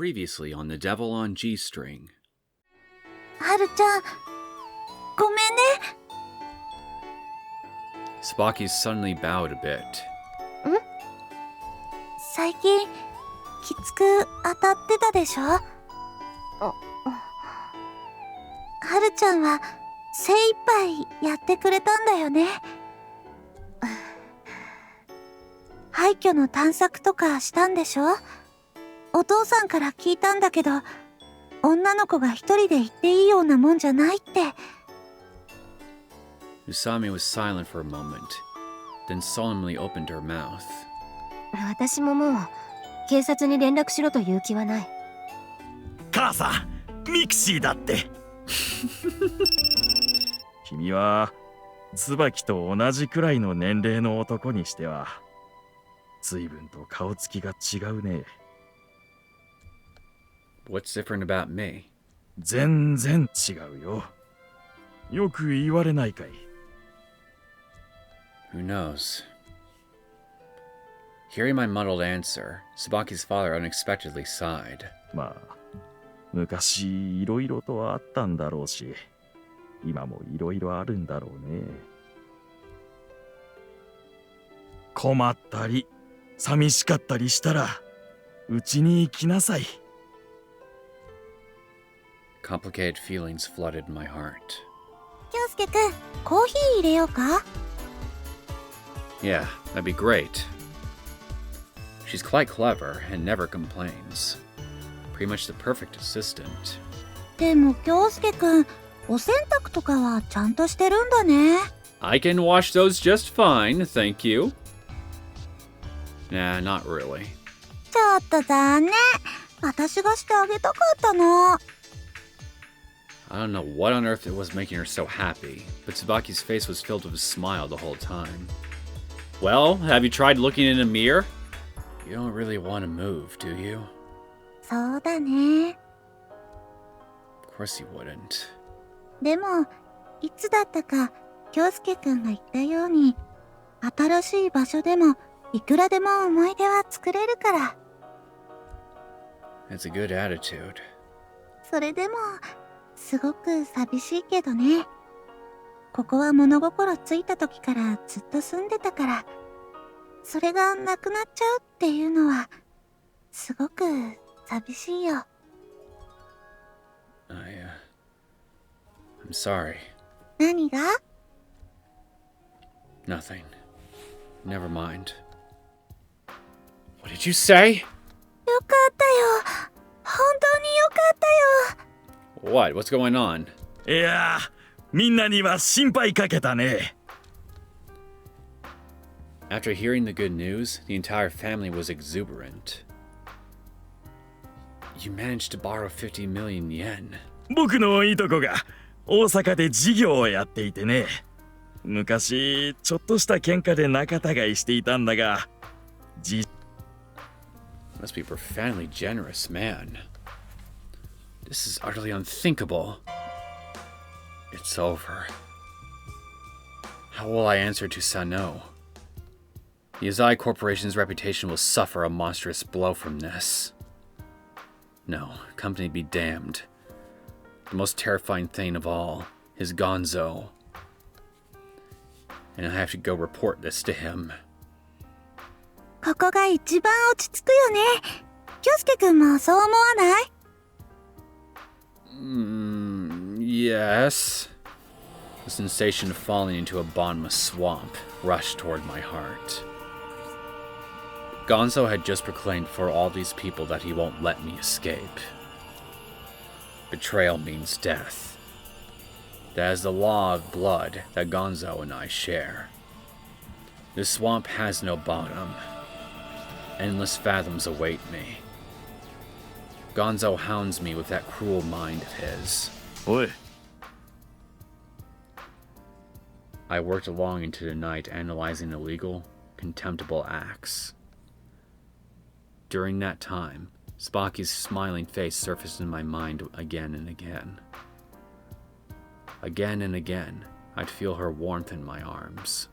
Previously on The Devil on G-String. はるちゃん、ごめんね。Tsubaki suddenly bowed a bit. 最近、きつく当たってたでしょ？はるちゃんは精一杯やってくれたんだよね。廃墟の探索とかしたんでしょ？お父さんから聞いたんだけど、女の子が一人で行っていいようなもんじゃないって。Usami was silent for a moment, then solemnly opened her mouth. 私ももう警察に連絡しろという気はない。母さん、ミクシーだって。君は椿と同じくらいの年齢の男にしては随分と顔つきが違うね。What's different about me? 全然違うよ。よく言われないかい。Who knows? Hearing my muddled answer, Tsubaki's father unexpectedly sighed. まあ、昔いろいろとあったんだろうし、今もいろいろあるんだろうね。困ったり、寂しかったりしたら、うちに来なさい。Complicated feelings flooded my heart. 京介くん、コーヒー入れようか？ Yeah, that'd be great. She's quite clever and never complains. Pretty much the perfect assistant. でも京介くん、お洗濯とかはちゃんとしてるんだね。I can wash those just fine, thank you. Nah, not really. ちょっと残念。私がしてあげたかったの。I don't know what on earth it was making her so happy, but Tsubaki's face was filled with a smile the whole time. Well, have you tried looking in a mirror? You don't really want to move, do you? そうだね。Of course you wouldn't. でも、いつだったか、京介くんが言ったように、新しい場所でも、いくらでも思い出は作れるから。That's a good attitude. それでも、すごく寂しいけどね。ここは物心ついた時からずっと住んでたから、それがなくなっちゃうっていうのは、すごく寂しいよ。I'm sorry. 何が？ Nothing. Never mind. What did you say? よかったよ。本当によかったよ。What? What's going on? いやー、みんなには心配かけたね。After hearing the good news, the entire family was exuberant. You managed to borrow 50 million yen. 僕のいとこが大阪で事業をやっていてね。昔ちょっとした喧嘩で仲違いしていたんだが、Must be profoundly generous, man. This is utterly unthinkable. It's over. How will I answer to Sano? The Yazai Corporation's reputation will suffer a monstrous blow from this. No, company be damned. The most terrifying thing of all is Gonzo. And I have to go report this to him. ここが一番落ち着くよね。京介くんもそう思わない？ Yes. The sensation of falling into a bottomless swamp rushed toward my heart. Gonzo had just proclaimed for all these people that he won't let me escape. Betrayal means death. That is the law of blood that Gonzo and I share. This swamp has no bottom. Endless fathoms await me. Gonzo hounds me with that cruel mind of his. おい。I worked long into the night analyzing illegal, contemptible acts. During that time, Tsubaki's smiling face surfaced in my mind again and again. Again and again, I'd feel her warmth in my arms.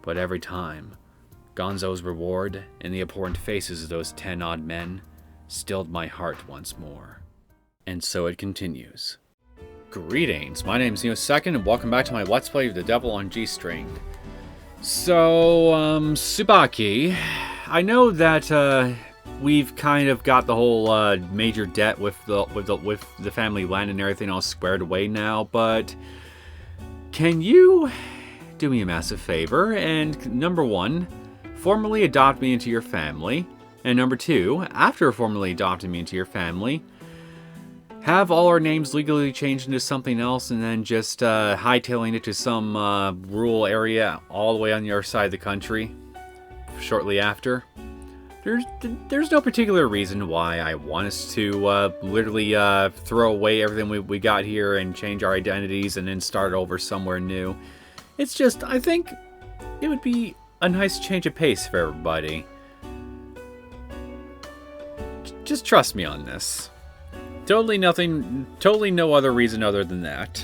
But every time, Gonzo's reward and the abhorrent faces of those 10-odd men stilled my heart once more. And so it continues. Greetings, my name is Neosekken, and welcome back to my Let's Play of The Devil on G-String. So, Tsubaki, I know that, we've kind of got the whole, major debt with the family land and everything all squared away now, but can you do me a massive favor and, number one, formally adopt me into your family, and number two, after formally adopting me into your family, have all our names legally changed into something else and then just hightailing it to some rural area all the way on the other side of the country shortly after. There's no particular reason why I want us to literally throw away everything we got here and change our identities and then start over somewhere new. It's just, I think it would be a nice change of pace for everybody. Just trust me on this. Totally no other reason other than that.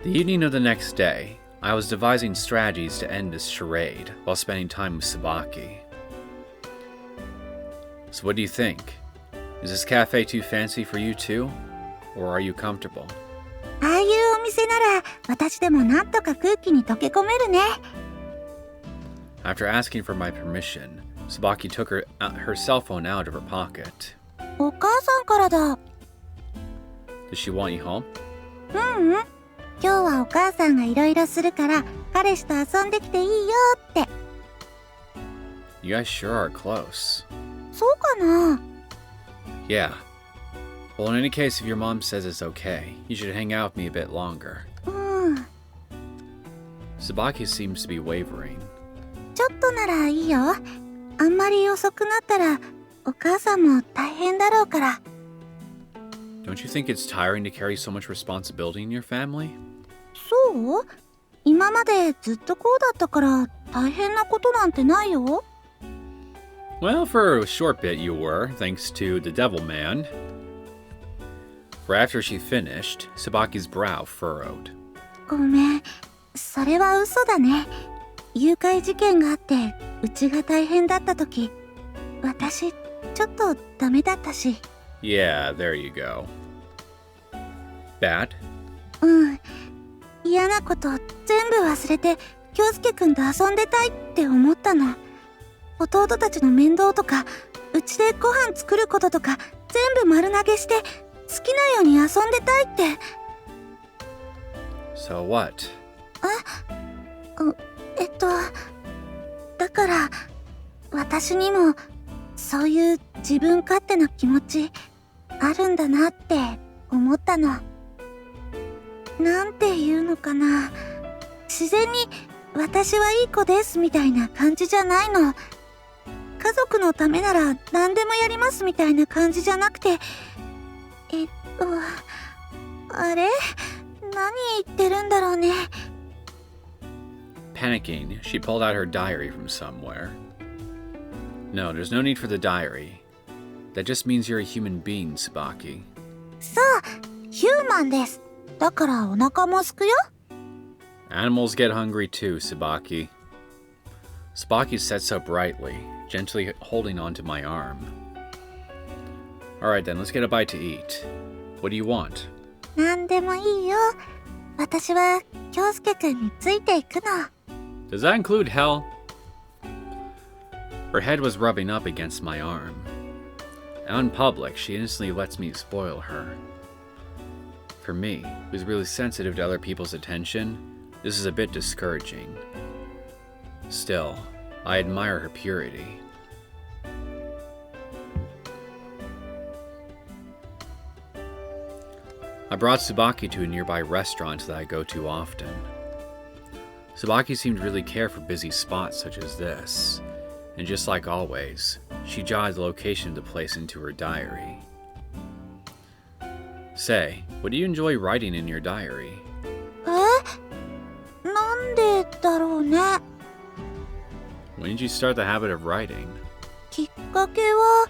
The evening of the next day, I was devising strategies to end this charade while spending time with Tsubaki. So what do you think? Is this cafe too fancy for you too? Or are you comfortable? ああいうお店なら私でもなんとか空気に溶け込めるね。 After asking for my permission, Tsubaki took her cell phone out of her pocket. お母さんからだ。 Does she want you home? 今日はお母さんがいろいろするから彼氏と遊んできていいよって。 You guys sure are close. そうかな。 Yeah. Well, in any case, if your mom says it's okay, you should hang out with me a bit longer. Tsubaki seems to be wavering. ちょっとならいいよ。あんまり遅くなったらお母さんも大変だろうから。 Don't you think it's tiring to carry so much responsibility in your family? そう？今までずっとこうだったから大変なことなんてないよ。 Well, for a short bit you were, thanks to the Devil Man. For after she finished, Tsubaki's brow furrowed. ごめん、それは嘘だね。誘拐事件があってうちが大変だった時、私ちょっとダメだったし。 Yeah, there you go. Bad? 嫌なこと全部忘れて京介くんと遊んでたいって思ったの。弟たちの面倒とかうちでご飯作ることとか全部丸投げして好きなように遊んでたいって。 So what? だから私にもそういう自分勝手な気持ちあるんだなって思ったの。なんていうのかな、自然に私はいい子ですみたいな感じじゃないの。家族のためなら何でもやりますみたいな感じじゃなくて、あれ？何言ってるんだろうね。 Panicking, she pulled out her diary from somewhere. No, there's no need for the diary. That just means you're a human being, Tsubaki. そう、ヒューマンです。だからお腹もすくよ。 Animals get hungry too, Tsubaki. Tsubaki said so brightly, gently holding onto my arm. Alright then, let's get a bite to eat. What do you want? なんでもいいよ。私は京介くんについていくの。 Does that include hell? Her head was rubbing up against my arm. Out in public, she instantly lets me spoil her. For me, who's really sensitive to other people's attention, this is a bit discouraging. Still, I admire her purity. I brought Tsubaki to a nearby restaurant that I go to often. Tsubaki seemed to really care for busy spots such as this, and just like always, she jotted the location of the place into her diary. Say, what do you enjoy writing in your diary? なんでだろうね。 When did you start the habit of writing? きっかけは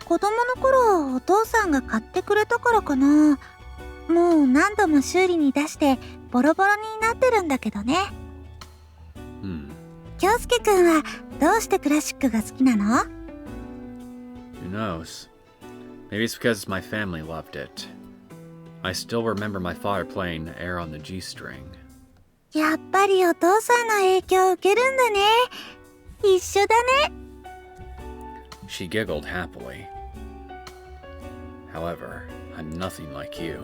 子供の頃お父さんが買ってくれたからかな。もう何度も修理に出してボロボロになってるんだけどね。京介くんはどうしてクラシックが好きなの？ Who knows? Maybe it's because my family loved it. I still remember my father playing air on the G string. やっぱりお父さんの影響を受けるんだね。一緒だね。She giggled happily. However, I'm nothing like you.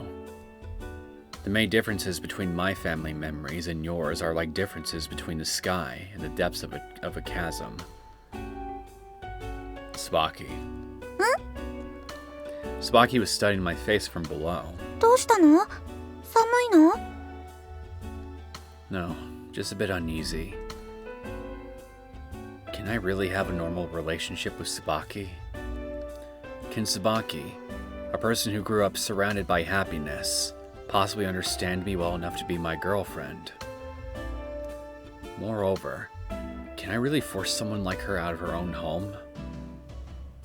The main differences between my family memories and yours are like differences between the sky and the depths of a chasm. Tsubaki. Tsubaki was studying my face from below. どうしたの？寒いの？ No, just a bit uneasy. Can I really have a normal relationship with Tsubaki? Can Tsubaki, a person who grew up surrounded by happiness, possibly understand me well enough to be my girlfriend? Moreover, can I really force someone like her out of her own home?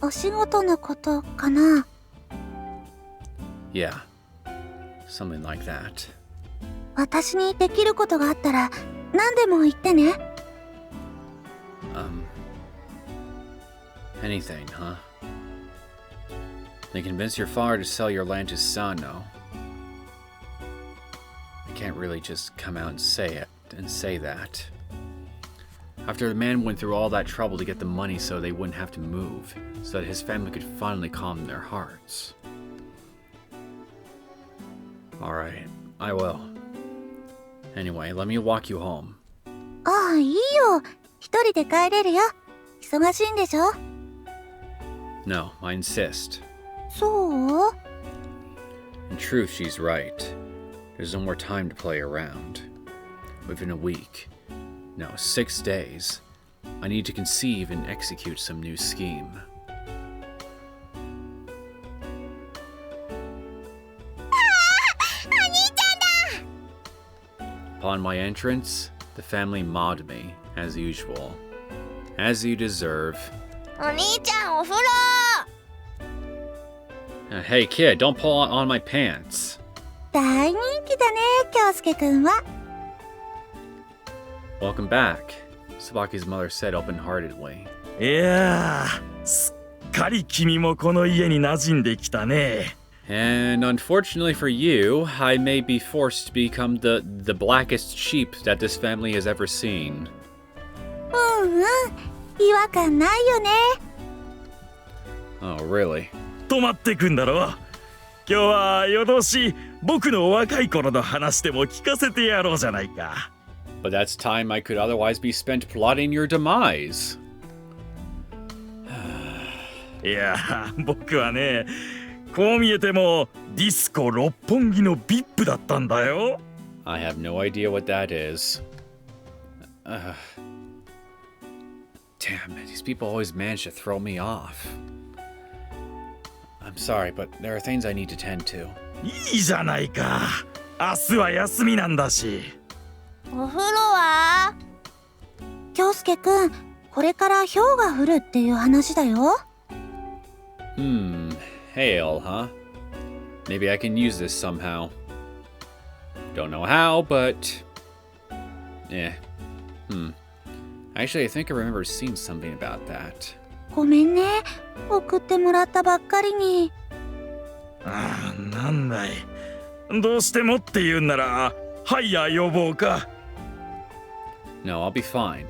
お仕事のことかな？ Yeah, something like that. 私にできることがあったら何でも言ってね。Anything, huh? Then convince your father to sell your land to Sano. I can't really just come out and say that. After the man went through all that trouble to get the money so they wouldn't have to move, so that his family could finally calm their hearts. Alright, I will. Anyway, let me walk you home. ああ、いいよ。一人で帰れるよ。忙しいんでしょ？ No, I insist. そう？ In truth, she's right. There's no more time to play around. Within a week, no, 6 days, I need to conceive and execute some new scheme. Upon my entrance, the family mobbed me, as usual. As you deserve. お兄ちゃんお風呂。 Hey kid, don't pull on my pants. 大人気だね、京介くんは。 Welcome back, Tsubaki's mother said open-heartedly. いやー、すっかり君もこの家に馴染んできたね。 And unfortunately for you, I may be forced to become the blackest sheep that this family has ever seen. うんうん、違和感ないよね。 Oh, really? 泊まってくんだろ。今日は夜通し僕の若い頃の話でも聞かせてやろうじゃないか。 But that's time I could otherwise be spent plotting your demise. いやー、僕はね、こう見えてもディスコ六本木の VIP だったんだよ。 I have no idea what that is. Damn, these people always manage to throw me off. I'm sorry, but there are things I need to tend to. いいじゃないか。明日は休みなんだし。お風呂は？京介くん、これから氷が降るっていう話だよ。Hail, huh? Maybe I can use this somehow. Don't know how, but... Actually, I think I remember seeing something about that. ごめんね、送ってもらったばっかりに。ああ、なんだい。どうしてもって言うんなら、ハイヤー呼ぼうか。No, I'll be fine.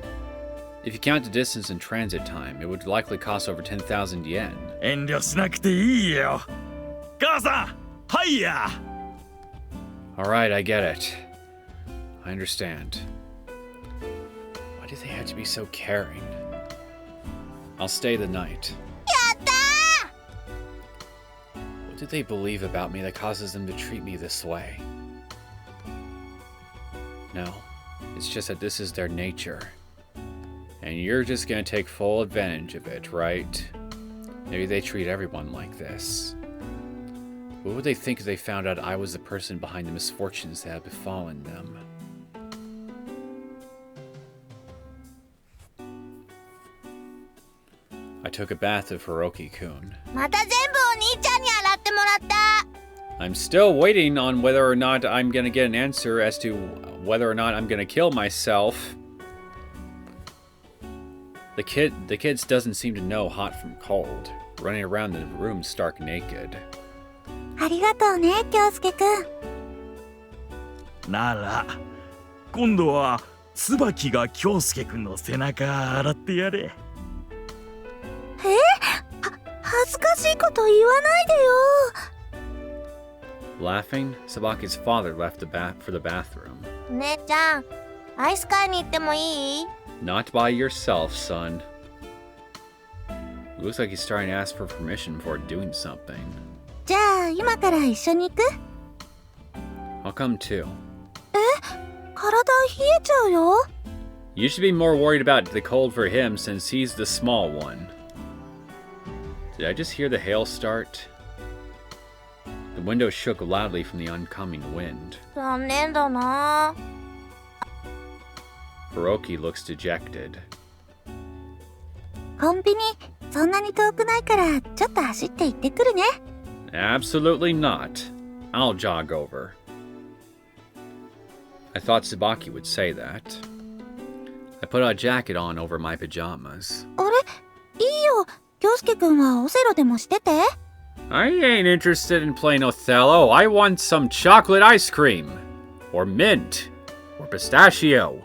If you count the distance and transit time, it would likely cost over 10,000 yen. 遠慮しなくていいよ。母さん、ハイヤー。 Alright, I get it. I understand. Why do they have to be so caring? I'll stay the night. やったー！ What do they believe about me that causes them to treat me this way? No, it's just that this is their nature. And you're just gonna take full advantage of it, right? Maybe they treat everyone like this. What would they think if they found out I was the person behind the misfortunes that have befallen them? I took a bath of Hiroki-kun. また全部お兄ちゃんに洗ってもらった。 I'm still waiting on whether or not I'm gonna get an answer as to whether or not I'm gonna kill myself. The kids doesn't seem to know hot from cold, running around the room stark naked. ありがとうね、京介くん。なら今度は椿が京介くんの背中洗ってやれ。恥ずかしいこと言わないでよ。Laughing, Tsubaki's father left for the bathroom. 姉ちゃん、アイス買いに行ってもいい？ Not by yourself, son. Looks like he's starting to ask for permission before doing something. じゃあ今から一緒に行く？ I'll come too. 体冷えちゃうよ。You should be more worried about the cold for him since he's the small one. Did I just hear the hail start? The window shook loudly from the oncoming wind. 残念だな。Hiroki looks dejected. コンビニそんなに遠くないからちょっと走って行ってくるね。 Absolutely not. I'll jog over. I thought Tsubaki would say that. I put a jacket on over my pajamas. あれいいよ。京介くんはオセロでもしてて。I ain't interested in playing Othello. I want some chocolate ice cream. Or mint. Or pistachio.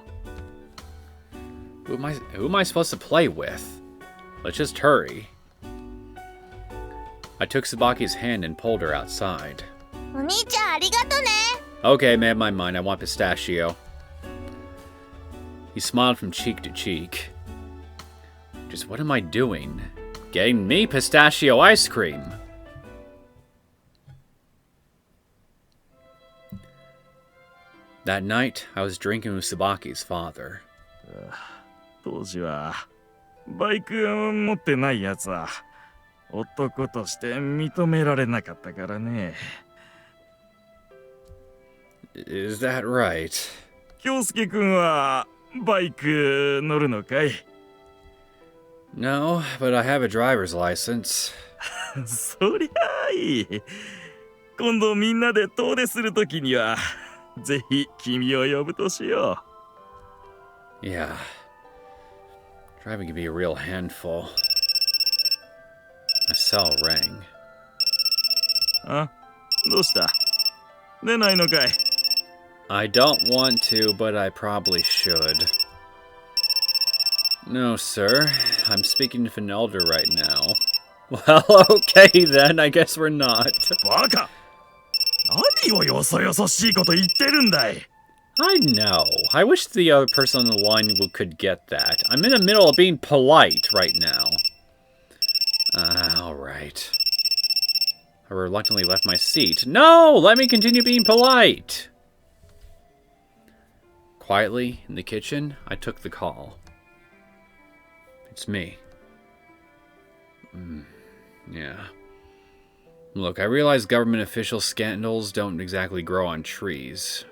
Who am I supposed to play with? Let's just hurry. I took Tsubaki's hand and pulled her outside. お兄ちゃんありがとね。Okay, made my mind. I want pistachio. He smiled from cheek to cheek. Just what am I doing? Getting me pistachio ice cream. That night, I was drinking with Tsubaki's father. 当時はバイク持ってないやつは男として認められなかったからね。Is that right? 京介くんはバイク乗るのかい？ No, but I have a driver's license. そりゃあいい。今度みんなで遠出するときにはぜひ君を呼ぶとしよう。 Yeah. Driving can be a real handful. My cell rang. あ、どうした？出ないのかい？ I don't want to, but I probably should. No, sir. I'm speaking to an elder right now. Well, okay then. I guess we're not. バカ！何をよそよそしいこと言ってるんだい？ I know. I wish the other person on the line could get that. I'm in the middle of being polite right now. Alright. I reluctantly left my seat. No! Let me continue being polite! Quietly, in the kitchen, I took the call. It's me. Yeah. Look, I realize government official scandals don't exactly grow on trees.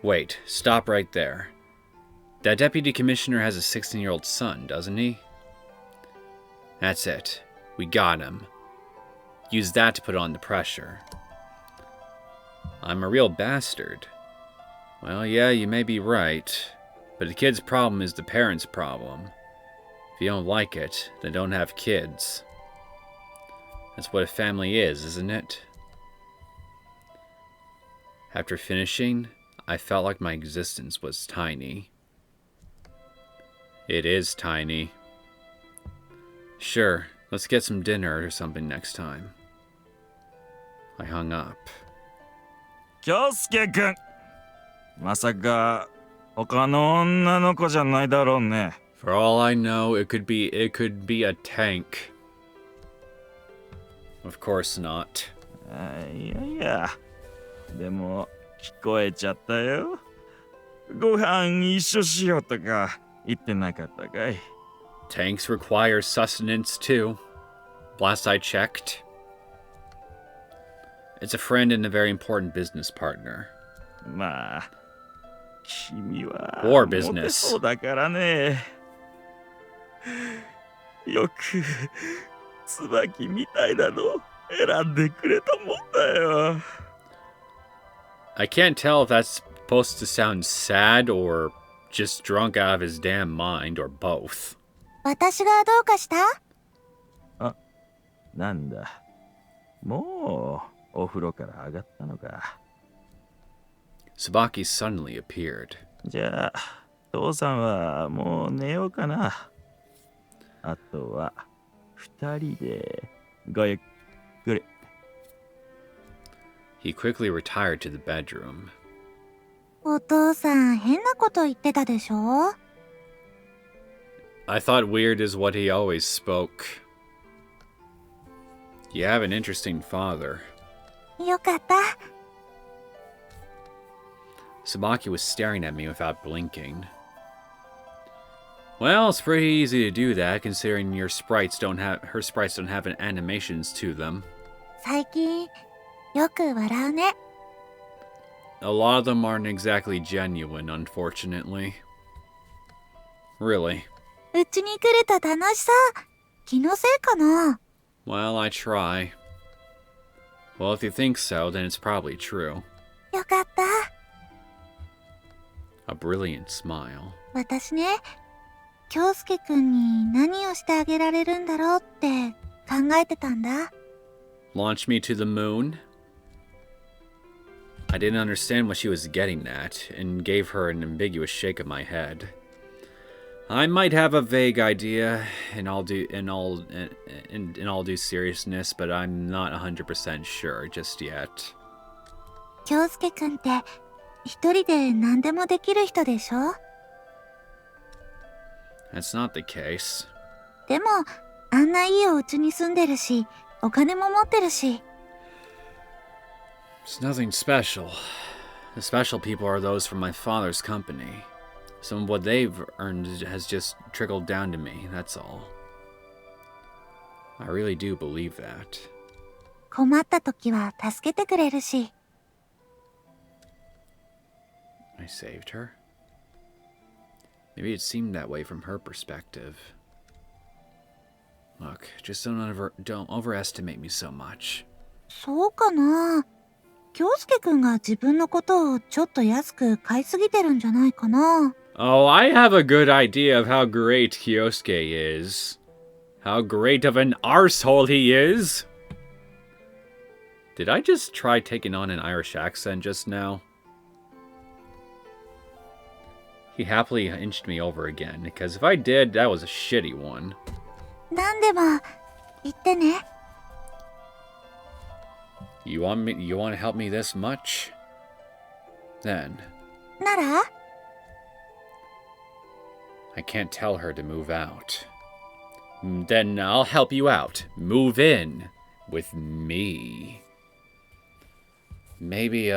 Wait, stop right there. That deputy commissioner has a 16-year-old son, doesn't he? That's it. We got him. Use that to put on the pressure. I'm a real bastard. Well, yeah, you may be right. But the kid's problem is the parent's problem. If you don't like it, then don't have kids. That's what a family is, isn't it? After finishing, I felt like my existence was tiny. It is tiny. Sure, let's get some dinner or something next time. I hung up. 京介くん、まさか他の女の子じゃないだろうね。 For all I know, it could be a tank. Of course not. いやいや、でも聞こえちゃったよ。ご飯一緒しようとか言ってなかったかい？ Tanks require sustenance too. Last I checked. It's a friend and a very important business partner. まあ、君は War モテ business. そうだからね。よく椿みたいなの選んでくれたもんだよ。 I can't tell if that's supposed to sound sad or just drunk out of his damn mind or both. 私がどうかした？あなんだ。もうお風呂から上がったのか。Tsubaki suddenly appeared. じゃあ、父さんはもう寝ようかな。あとは二人でごゆっくり。He quickly retired to the bedroom. お父さん変なこと言ってたでしょ？ I thought weird is what he always spoke. You have an interesting father. よかった。Tsubaki was staring at me without blinking. Well, it's pretty easy to do that, considering her sprites don't have animations to them. 最近よく笑うね。A lot of them aren't exactly genuine, unfortunately. Really. うちに来ると楽しそう。気のせいかな？ Well, I try. Well, if you think so, then it's probably true. よかった。A brilliant smile. 私ね、京介くんに何をしてあげられるんだろうって考えてたんだ。Launch me to the moon? I didn't understand what she was getting at, and gave her an ambiguous shake of my head. I might have a vague idea, in all due seriousness, but I'm not 100% sure just yet. 京介くんって一人で何でもできる人でしょ？ That's not the case. でもあんないいお家に住んでるし、お金も持ってるし。It's nothing special. The special people are those from my father's company. Some of what they've earned has just trickled down to me, that's all. I really do believe that. 困った時は助けてくれるし。I saved her? Maybe it seemed that way from her perspective. Look, just don't overestimate me so much. そうかな？京介くんが自分のことをちょっと安く買いすぎてるんじゃないかな。Oh, I have a good idea of how great Kyousuke is. How great of an arsehole he is. Did I just try taking on an Irish accent just now? He happily inched me over again, because if I did, that was a shitty one. なんでも言ってね。You want to help me this much? Then. なら？ I can't tell her to move out. Then I'll help you out. Move in. With me. Maybe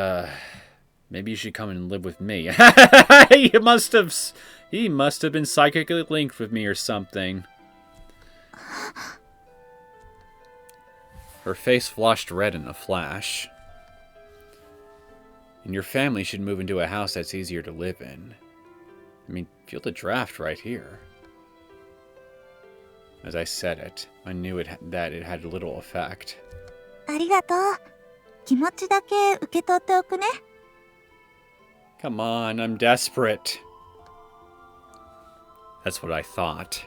you should come and live with me. He must have been psychically linked with me or something. Her face flushed red in a flash. And your family should move into a house that's easier to live in. I mean, feel the draft right here. As I said it, I knew that it had little effect. ありがとう。気持ちだけ受け取っておくね。Come on, I'm desperate. That's what I thought.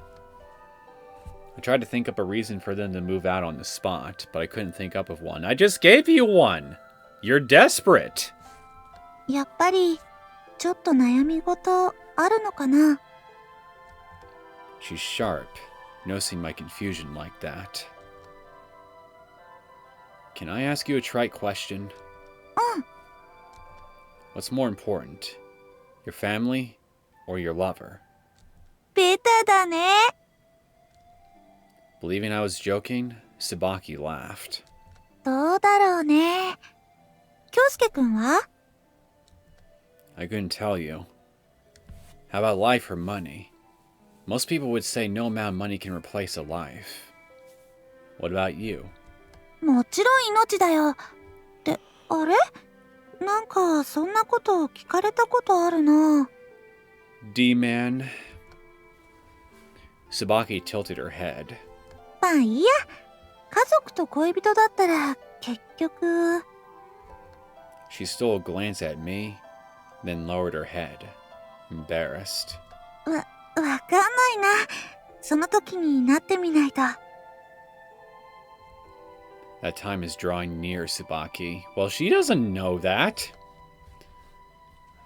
I tried to think up a reason for them to move out on the spot, but I couldn't think up of one. I just gave you one! You're desperate! やっぱりちょっと悩み事あるのかな？ She's sharp, noticing my confusion like that. Can I ask you a trite question? うん。 What's more important? Your family or your lover? ベタだね。 Believing I was joking, Tsubaki laughed. どうだろうね。京介くんは？ I couldn't tell you. How about life or money? Most people would say no amount of money can replace a life. What about you? もちろん命だよ。ってあれ？なんかそんなこと聞かれたことあるな。D-man? Tsubaki tilted her head. まあいいや。家族と恋人だったら結局。 She stole a glance at me, then lowered her head, embarrassed. わかんないな。その時になってみないと。That time is drawing near, Tsubaki. Well, she doesn't know that.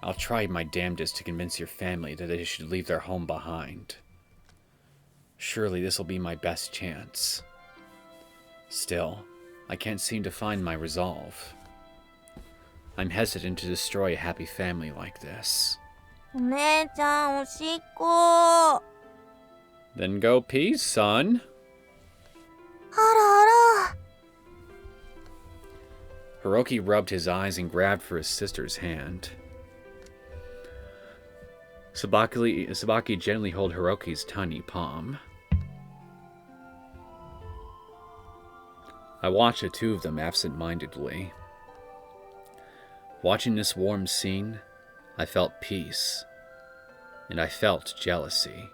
I'll try my damnedest to convince your family that they should leave their home behind. Surely this will be my best chance. Still, I can't seem to find my resolve. I'm hesitant to destroy a happy family like this. お姉ちゃん、おしっこ。 Then go pee, son. あらあら。 Hiroki rubbed his eyes and grabbed for his sister's hand. Tsubaki gently held Hiroki's tiny palm. I watched the two of them absent-mindedly. Watching this warm scene, I felt peace, and I felt jealousy.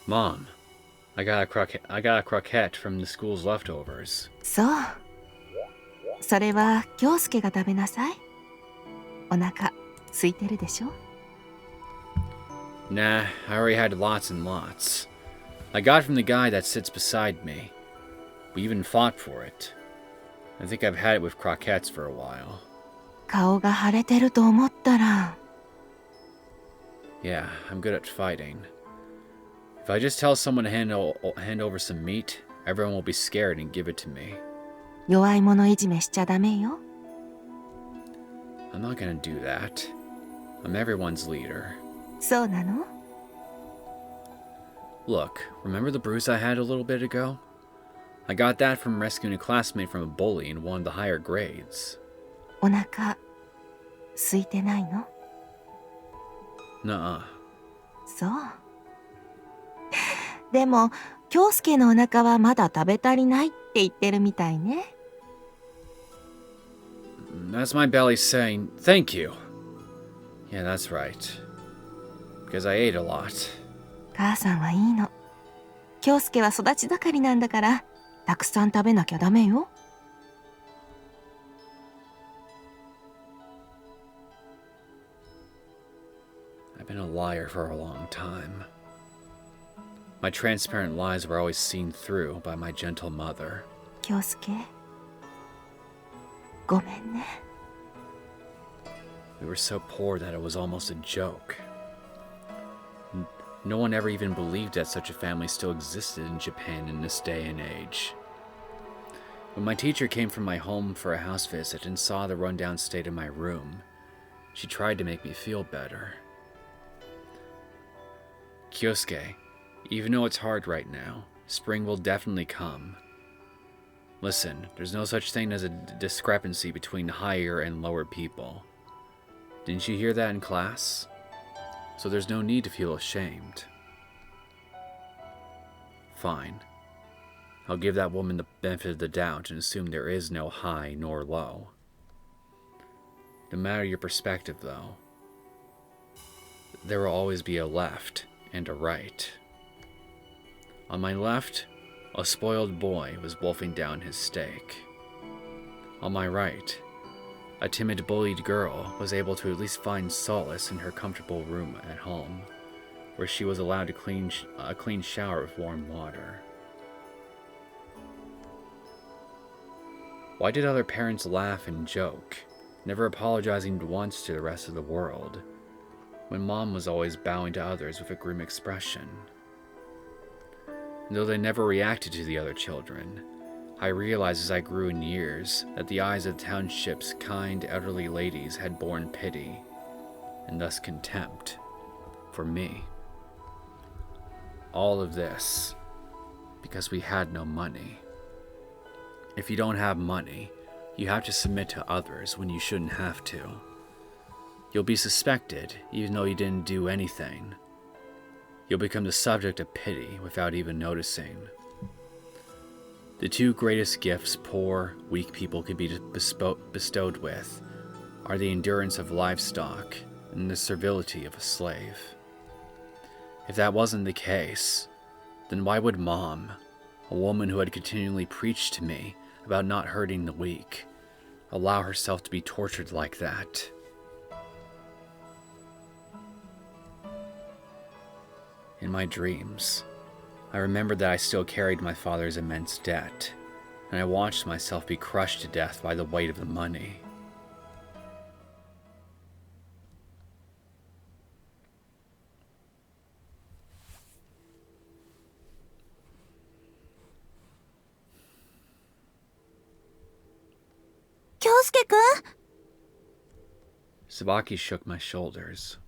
Mom, I got a croquette from the school's leftovers. そう。それは京介が食べなさい。お腹空いてるでしょ？ Nah, I already had lots and lots. I got it from the guy that sits beside me. We even fought for it. I think I've had it with croquettes for a while. 顔が腫れてると思ったら。 Yeah, I'm good at fighting. If I just tell someone to hand over some meat, everyone will be scared and give it to me. 弱い者いじめしちゃダメよ。 I'm not gonna do that. I'm everyone's leader. そうなの？ Look, remember the bruise I had a little bit ago? I got that from rescuing a classmate from a bully in one of the higher grades. お腹空いてないの？ Nuh-uh. そう。でも京介のお腹はまだ食べ足りないって言ってるみたいね。 That's my belly saying, thank you. Yeah, that's right. Because I ate a lot. 母さんはいいの。京介は育ち盛りなんだから、たくさん食べなきゃダメよ。 I've been a liar for a long time. My transparent lies were always seen through by my gentle mother. 京介、ごめんね。 We were so poor that it was almost a joke. No one ever even believed that such a family still existed in Japan in this day and age. When my teacher came from my home for a house visit and saw the rundown state of my room, she tried to make me feel better. Kyousuke, even though it's hard right now, spring will definitely come. Listen, there's no such thing as a discrepancy between higher and lower people. Didn't you hear that in class? So there's no need to feel ashamed. Fine. I'll give that woman the benefit of the doubt and assume there is no high nor low. No matter your perspective, though, there will always be a left and a right. On my left, a spoiled boy was wolfing down his steak. On my right, a timid bullied girl was able to at least find solace in her comfortable room at home, where she was allowed a clean shower with warm water. Why did other parents laugh and joke, never apologizing once to the rest of the world, when Mom was always bowing to others with a grim expression? And though they never reacted to the other children, I realized as I grew in years that the eyes of the township's kind elderly ladies had borne pity, and thus contempt, for me. All of this because we had no money. If you don't have money, you have to submit to others when you shouldn't have to. You'll be suspected even though you didn't do anything. You'll become the subject of pity without even noticing. The two greatest gifts poor, weak people could be bestowed with are the endurance of livestock and the servility of a slave. If that wasn't the case, then why would Mom, a woman who had continually preached to me about not hurting the weak, allow herself to be tortured like that. In my dreams, I remembered that I still carried my father's immense debt, and I watched myself be crushed to death by the weight of the money. Kyousuke-kun? Tsubaki shook my shoulders.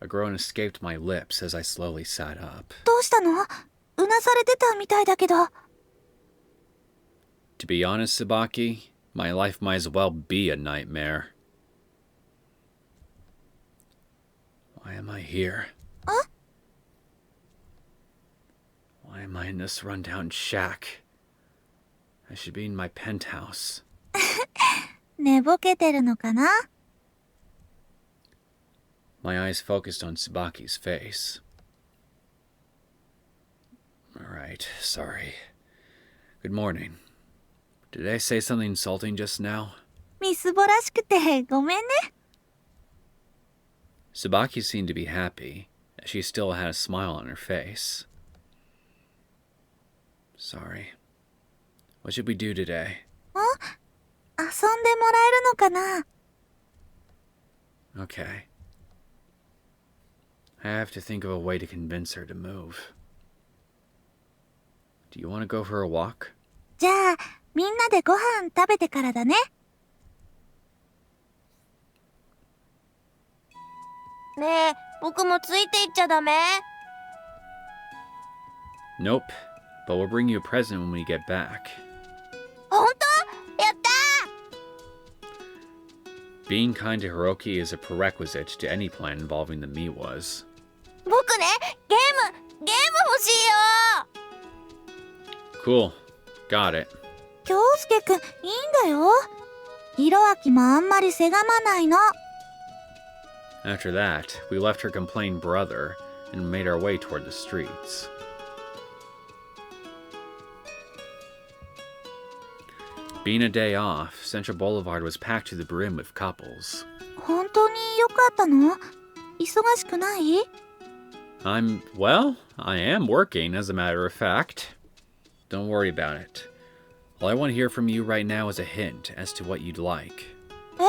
A groan escaped my lips as I slowly sat up. どうしたの？うなされてたみたいだけど。To be honest, Tsubaki, my life might as well be a nightmare. Why am I here? Huh? Why am I in this rundown shack? I should be in my penthouse. 寝ぼけてるのかな？ My eyes focused on Tsubaki's face. Alright, sorry. Good morning. Did I say something insulting just now? みすぼらしくてごめんね。Tsubaki seemed to be happy. She still had a smile on her face. Sorry. What should we do today? 遊んでもらえるのかな？ Okay. I have to think of a way to convince her to move. Do you want to go for a walk? じゃあ、みんなでご飯食べてからだね。ねえ、僕もついていっちゃダメ？ Nope, but we'll bring you a present when we get back. ほんと？やった！ Being kind to Hiroki is a prerequisite to any plan involving the Miwas. 僕ね、ゲーム欲しいよ！ Cool. Got it. 京介くん、いいんだよ。ひろあきもあんまりせがまないの。 After that, we left her complained brother and made our way toward the streets. Being a day off, Central Boulevard was packed to the brim with couples. 本当によかったの？忙しくない？ Well, I am working, as a matter of fact. Don't worry about it. All I want to hear from you right now is a hint as to what you'd like. え？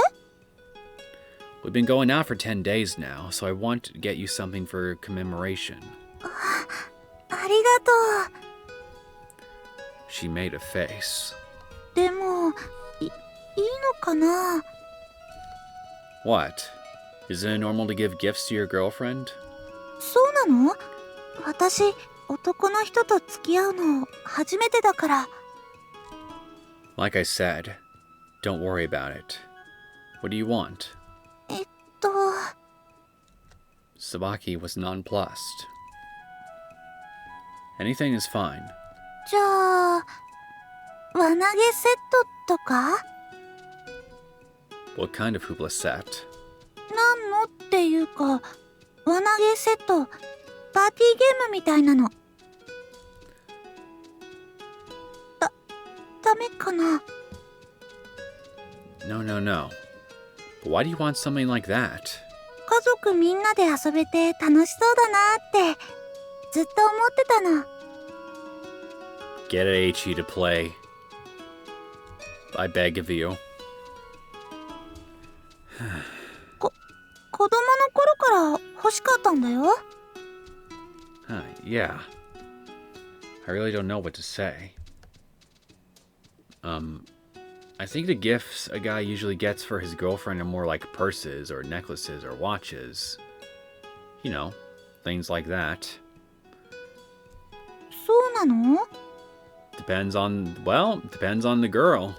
We've been going out for 10 days now, so I want to get you something for commemoration. ありがとう。 She made a face. でも、いいのかな？ What? Isn't it normal to give gifts to your girlfriend? そうなの？私、男の人と付き合うの初めてだから。 Like I said, don't worry about it. What do you want? と、 Tsubaki was nonplussed. Anything is fine. じゃあ、輪投げセットとか？ What kind of hoopla set? なんのっていうか、輪投げセット、パーティーゲームみたいなの。ダメかな？ No. But why do you want something like that? 家族みんなで遊べて楽しそうだなってずっと思ってたの。 Get Aichi to play. I beg of you. 子供の頃から欲しかったんだよ。 Yeah. I really don't know what to say. I think the gifts a guy usually gets for his girlfriend are more like purses or necklaces or watches. You know, things like that. そうなの？ Depends on the girl.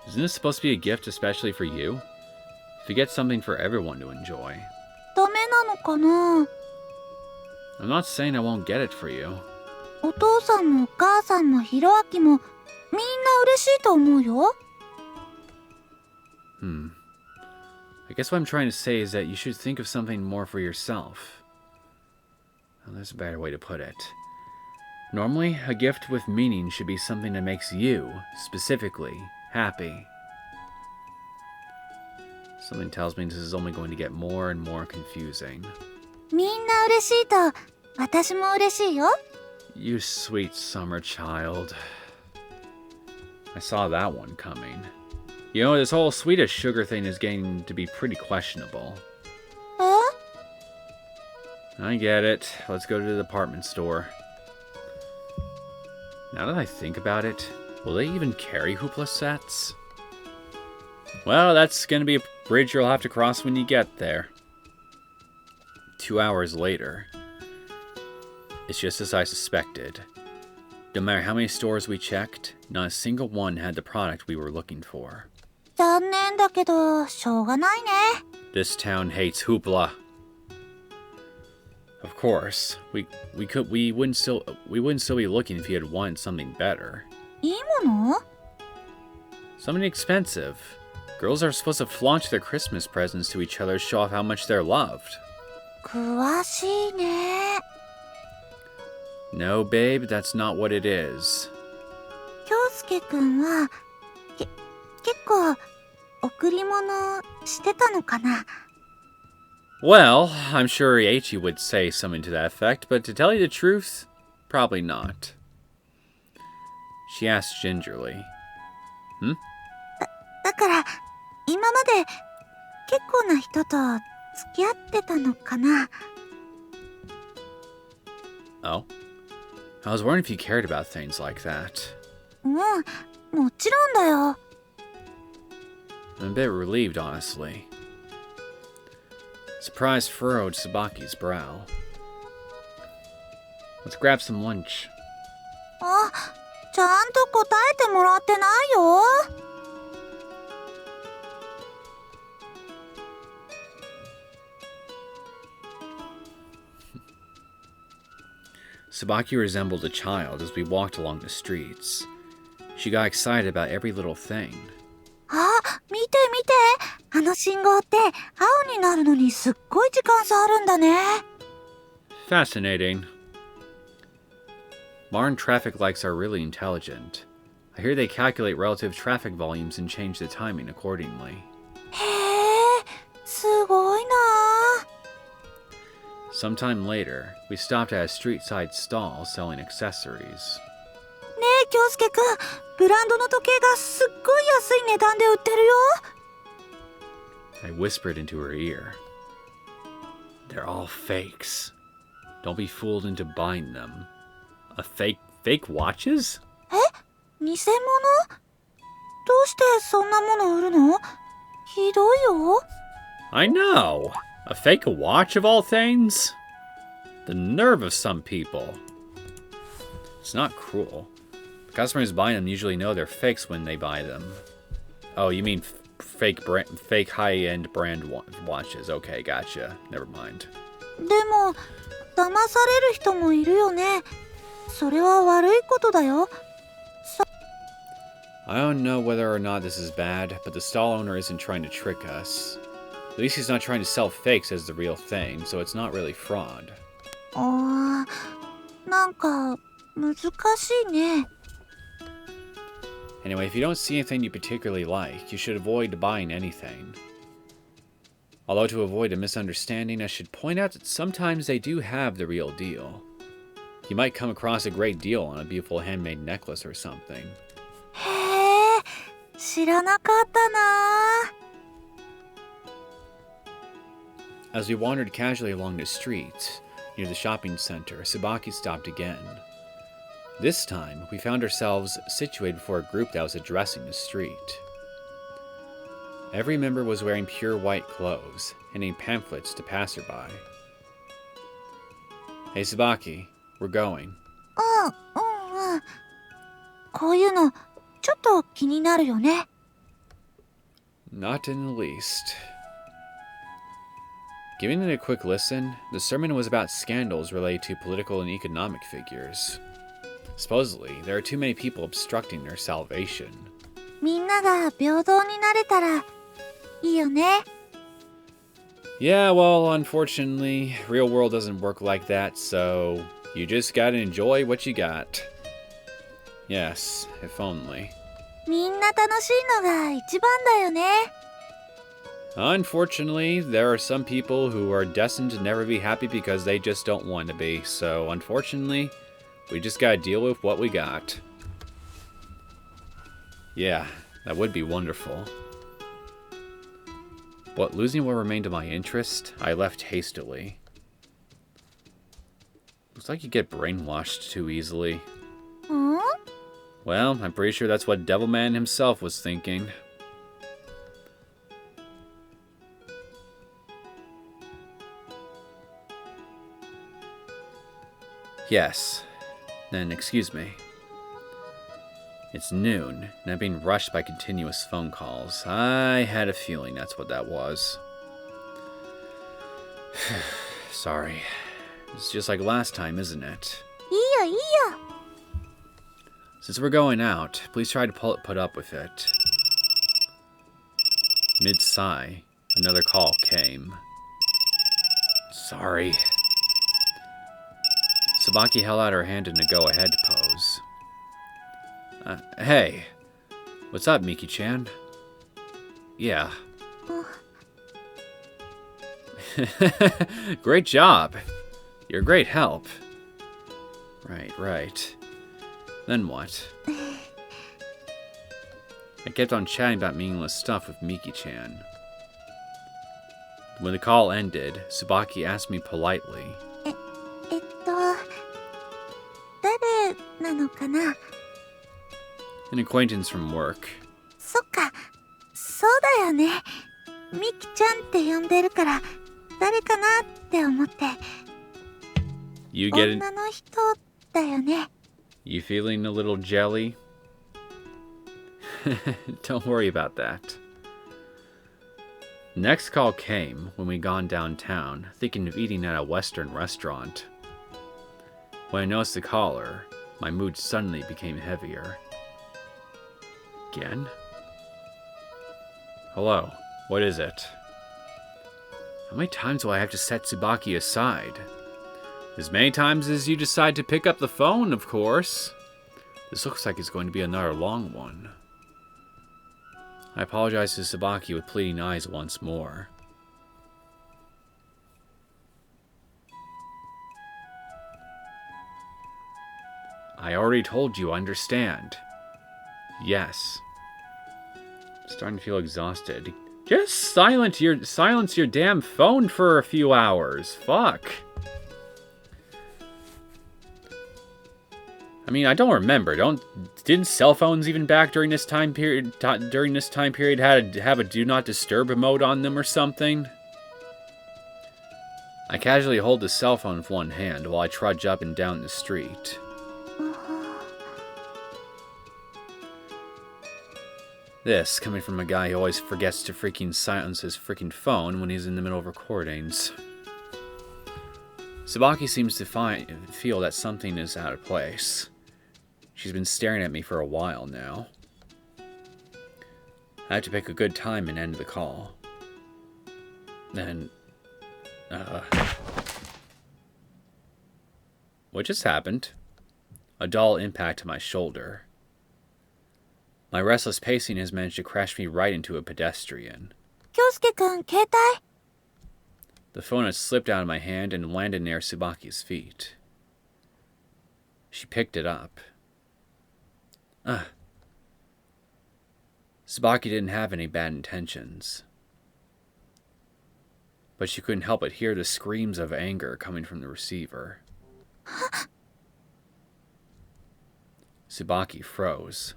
Isn't this supposed to be a gift especially for you? If you get something for everyone to enjoy. ダメなのかな？ I'm not saying I won't get it for you. お父さんもお母さんもひろあきもみんな嬉しいと思うよ。 I guess what I'm trying to say is that you should think of something more for yourself. Well, there's a better way to put it. Normally, a gift with meaning should be something that makes you, specifically, happy. Something tells me this is only going to get more and more confusing. みんな嬉しいと、私も嬉しいよ。You sweet summer child. I saw that one coming. You know, this whole Swedish sugar thing is getting to be pretty questionable. え? I get it. Let's go to the department store. Now that I think about it, will they even carry hoopla sets? Well, that's gonna be a bridge you'll have to cross when you get there. 2 hours later. It's just as I suspected. No matter how many stores we checked, not a single one had the product we were looking for. 残念だけど、しょうがないね。This town hates hoopla. Of course, we wouldn't still be looking if you had wanted something better. いいもの? Something expensive. Girls are supposed to flaunt their Christmas presents to each other to show off how much they're loved. 詳しいね。No, babe, that's not what it is. 京介くんは、結構、贈り物してたのかな? Well, I'm sure Eiichi would say something to that effect, but to tell you the truth, probably not. She asked gingerly. だから、今まで結構な人と付き合ってたのかな? Oh? I was wondering if you cared about things like that. もちろんだよ。I'm a bit relieved, honestly. Surprise furrowed Tsubaki's brow. Let's grab some lunch. あ、ちゃんと答えてもらってないよ。Tsubaki resembled a child as we walked along the streets. She got excited about every little thing. あ、見て見て。あの信号って青になるのにすっごい時間差あるんだね。Fascinating. Modern traffic lights are really intelligent. I hear they calculate relative traffic volumes and change the timing accordingly. へえ、すごいな。Sometime later, we stopped at a street-side stall selling accessories. ねえ、京介くん、ブランドの時計がすっごい安い値段で売ってるよ。I whispered into her ear. They're all fakes. Don't be fooled into buying them. Fake watches? え？偽物？どうしてそんなもの売るの？ひどいよ。I know. A fake watch of all things? The nerve of some people. It's not cruel. The customers buying them usually know they're fakes when they buy them. Oh, you mean fake high-end brand watches. Okay, gotcha. Never mind. でも、騙される人もいるよね。それは悪いことだよ。I don't know whether or not this is bad, but the stall owner isn't trying to trick us. At least he's not trying to sell fakes as the real thing, so it's not really fraud. なんか、難しいね。Anyway, if you don't see anything you particularly like, you should avoid buying anything. Although to avoid a misunderstanding, I should point out that sometimes they do have the real deal. You might come across a great deal on a beautiful handmade necklace or something. へえ、知らなかったな。As we wandered casually along the street, near the shopping center, Tsubaki stopped again. This time, we found ourselves situated before a group that was addressing the street. Every member was wearing pure white clothes, handing pamphlets to passerby. Hey Tsubaki, we're going. うん。こういうの、ちょっと気になるよね。Not in the least. Giving it a quick listen, the sermon was about scandals related to political and economic figures. Supposedly, there are too many people obstructing their salvation. みんなが平等になれたらいいよね。Yeah, well, unfortunately, real world doesn't work like that, so You just gotta enjoy what you got. Yes, if only. みんな楽しいのが一番だよね。Unfortunately, there are some people who are destined to never be happy because they just don't want to be. So, unfortunately, we just gotta deal with what we got. Yeah, that would be wonderful. But losing what remained of my interest, I left hastily. Looks like you get brainwashed too easily. Hmm? Well, I'm pretty sure that's what Devilman himself was thinking. Yes. Then excuse me. It's noon, and I'm being rushed by continuous phone calls. I had a feeling that's what that was. Sorry. It's just like last time, isn't it? いいよいいよ。 Since we're going out, please try to put up with it. Mid-sigh, another call came. Sorry. Tsubaki held out her hand in a go-ahead pose. Hey. What's up, Miki-chan? Yeah. Great job. You're a great help. Right. Then what? I kept on chatting about meaningless stuff with Miki-chan. When the call ended, Tsubaki asked me politely. 誰なのかな？ An acquaintance from work. そっか、そうだよね。ミキちゃんって呼んでるから、誰かなって思って。 You get it? 女の人だよね。 You feeling a little jelly? Don't worry about that. Next call came when we'd gone downtown, thinking of eating at a Western restaurant. When I noticed the caller, my mood suddenly became heavier. Again? Hello, what is it? How many times will I have to set Tsubaki aside? As many times as you decide to pick up the phone, of course. This looks like it's going to be another long one. I apologize to Tsubaki with pleading eyes once more. I already told you, understand. Yes. I'm starting to feel exhausted. Just silence your damn phone for a few hours. Fuck. I mean, I don't remember. Didn't cell phones even back during this time period have a do not disturb mode on them or something? I casually hold the cell phone with one hand while I trudge up and down the street. This coming from a guy who always forgets to freaking silence his freaking phone when he's in the middle of recordings. Tsubaki seems to feel that something is out of place. She's been staring at me for a while now. I have to pick a good time and end the call. Then, what just happened? A dull impact to my shoulder. My restless pacing has managed to crash me right into a pedestrian. Kyousuke-kun, 携帯? The phone had slipped out of my hand and landed near Tsubaki's feet. She picked it up. Tsubaki didn't have any bad intentions. But she couldn't help but hear the screams of anger coming from the receiver. Tsubaki froze.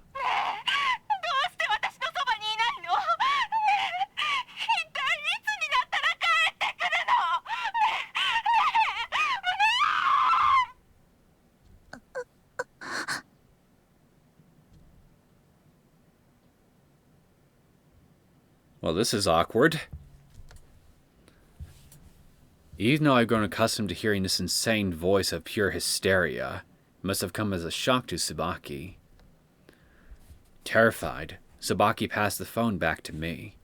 Well, this is awkward. Even though I've grown accustomed to hearing this insane voice of pure hysteria, it must have come as a shock to Tsubaki. Terrified, Tsubaki passed the phone back to me.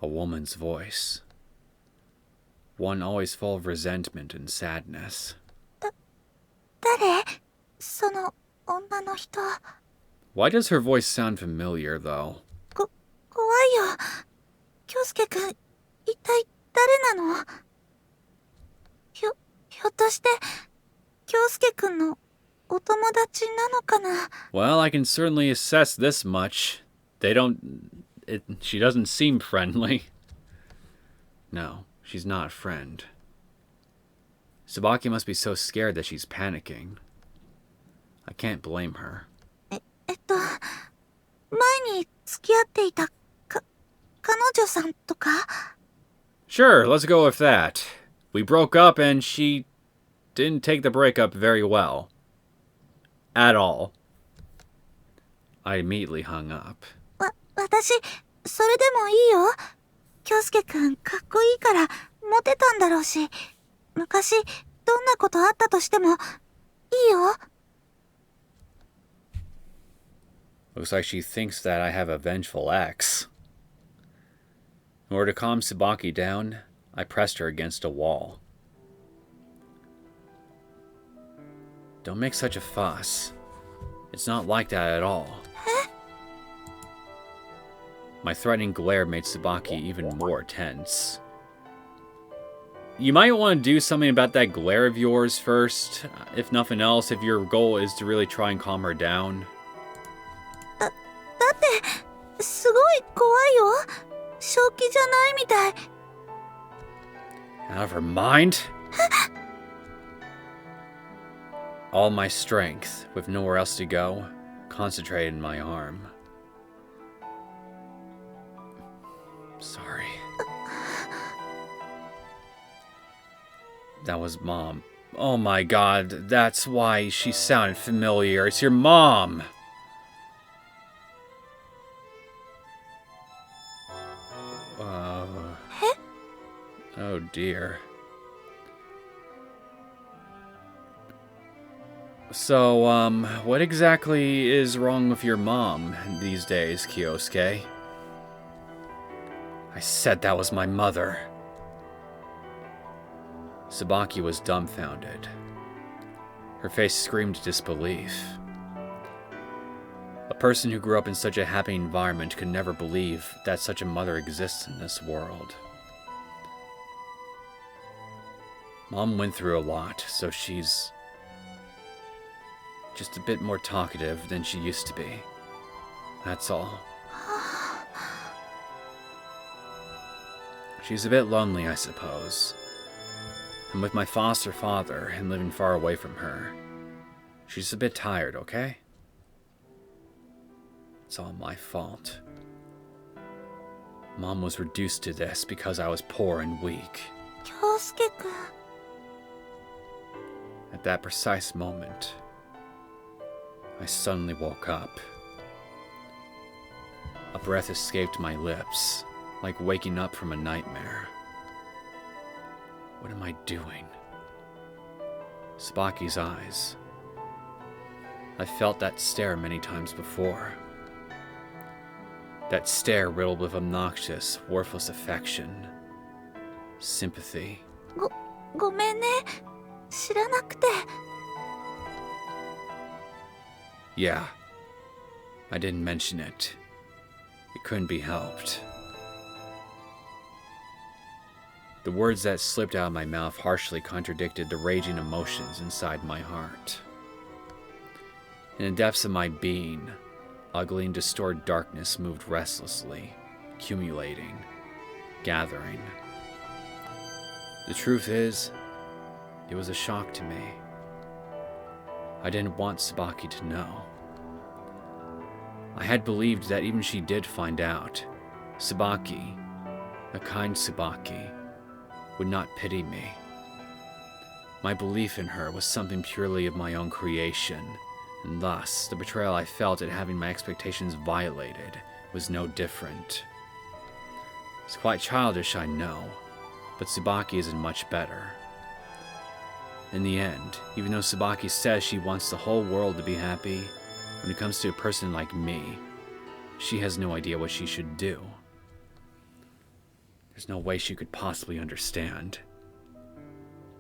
A woman's voice. One always full of resentment and sadness. 誰？その女の人。Why does her voice sound familiar, though? 怖いよ。京介くん、一体誰なの？ひょっとして、京介くんのお友達なのかな？ Well, I can certainly assess this much. She doesn't seem friendly. No, she's not a friend. Tsubaki must be so scared that she's panicking. I can't blame her. 前に付き合っていた彼女さんとか？ Sure, let's go with that. We broke up and she didn't take the breakup very well. At all. I immediately hung up. 私、それでもいいよ。京介くん、かっこいいから、モテたんだろうし、昔、どんなことあったとしても、いいよ。Looks like she thinks that I have a vengeful ex. In order to calm Tsubaki down, I pressed her against a wall. Don't make such a fuss. It's not like that at all. My threatening glare made Tsubaki even more tense. You might want to do something about that glare of yours first. If nothing else, if your goal is to really try and calm her down. だって、すごい怖いよ。正気じゃないみたい。Out of her mind? All my strength, with nowhere else to go, concentrated in my arm. Sorry. That was Mom. Oh my god, that's why she sounded familiar. It's your mom! Oh dear. So, what exactly is wrong with your mom these days, Kyousuke? I said that was my mother. Tsubaki was dumbfounded. Her face screamed disbelief. A person who grew up in such a happy environment could never believe that such a mother exists in this world. Mom went through a lot, so she's just a bit more talkative than she used to be. That's all. She's a bit lonely, I suppose. And with my foster father and living far away from her, she's a bit tired, okay? It's all my fault. Mom was reduced to this because I was poor and weak. 京介くん。 At that precise moment, I suddenly woke up. A breath escaped my lips, like waking up from a nightmare. What am I doing? Tsubaki's eyes. I felt that stare many times before. That stare riddled with obnoxious, worthless affection. Sympathy. ごめんね。知らなくて。 Yeah. I didn't mention it. It couldn't be helped. The words that slipped out of my mouth harshly contradicted the raging emotions inside my heart. In the depths of my being, ugly and distorted darkness moved restlessly, accumulating, gathering. The truth is, it was a shock to me. I didn't want Tsubaki to know. I had believed that even she did find out, Tsubaki, a kind Tsubaki, would not pity me. My belief in her was something purely of my own creation, and thus the betrayal I felt at having my expectations violated was no different. It's quite childish, I know, but Tsubaki isn't much better. In the end, even though Tsubaki says she wants the whole world to be happy, when it comes to a person like me, she has no idea what she should do. There's no way she could possibly understand.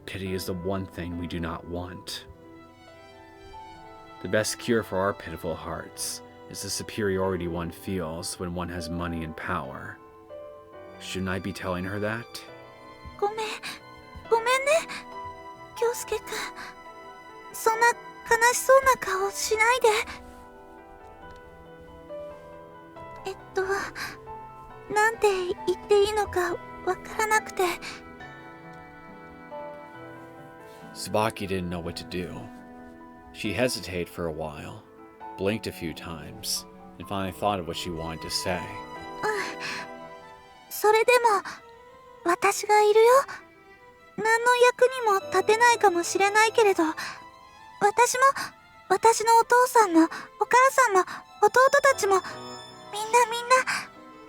Pity is the one thing we do not want. The best cure for our pitiful hearts is the superiority one feels when one has money and power. Shouldn't I be telling her that? ごめんね、京介くん。そんな悲しそうな顔しないで。なんて言っていいのかわからなくて。Tsubaki didn't know what to do. She hesitated for a while, blinked a few times, and finally thought of what she wanted to say. それでも、私がいるよ。何の役にも立てないかもしれないけれど、私も、私のお父さんも、お母さんも、弟たちも、みんな、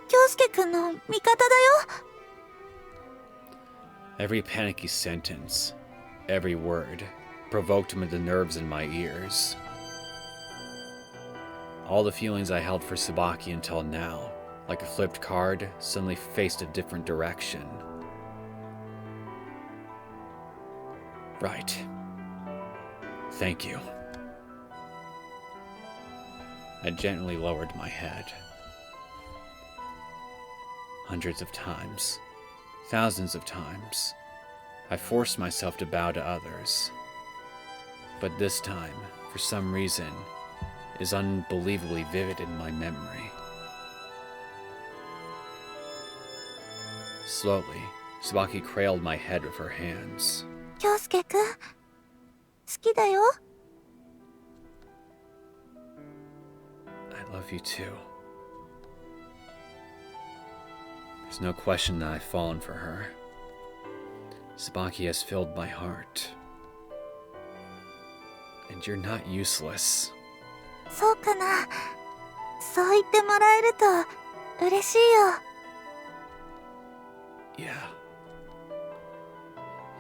京介くんの味方だよ。Every panicky sentence, every word, provoked him with the nerves in my ears. All the feelings I held for Tsubaki until now, like a flipped card, suddenly faced a different direction. Right. Thank you. I gently lowered my head. Hundreds of times, thousands of times, I forced myself to bow to others. But this time, for some reason, is unbelievably vivid in my memory. Slowly, Tsubaki cradled my head with her hands. 京介くん、好きだよ。I love you too. There's no question that I've fallen for her. Tsubaki has filled my heart. And you're not useless. そうかな。そう言ってもらえると嬉しいよ。Yeah.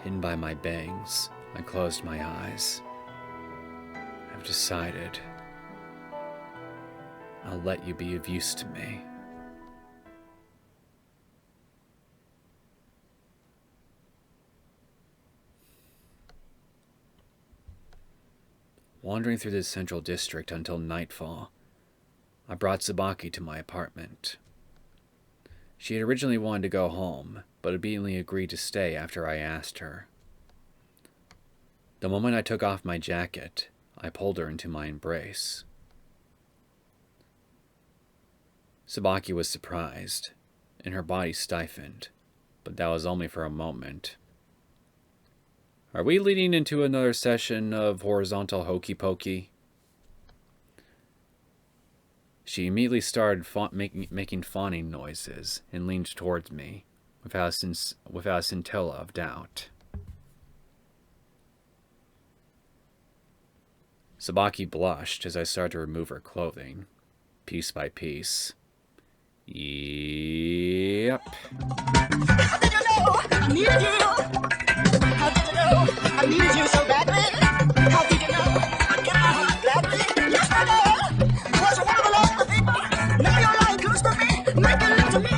Hidden by my bangs, I closed my eyes. I've decided I'll let you be of use to me. Wandering through the central district until nightfall, I brought Tsubaki to my apartment. She had originally wanted to go home, but obediently agreed to stay after I asked her. The moment I took off my jacket, I pulled her into my embrace. Tsubaki was surprised, and her body stiffened, but that was only for a moment. Are we leading into another session of horizontal hokey pokey? She immediately started making fawning noises and leaned towards me, without a scintilla of doubt. Tsubaki blushed as I started to remove her clothing, piece by piece. Yep. How did you know I needed you? How did you know I needed you so badly? How did you know I gave my heart gladly? Yes, I did. Was one of the lost people. Now you're lying close to me, making love to me.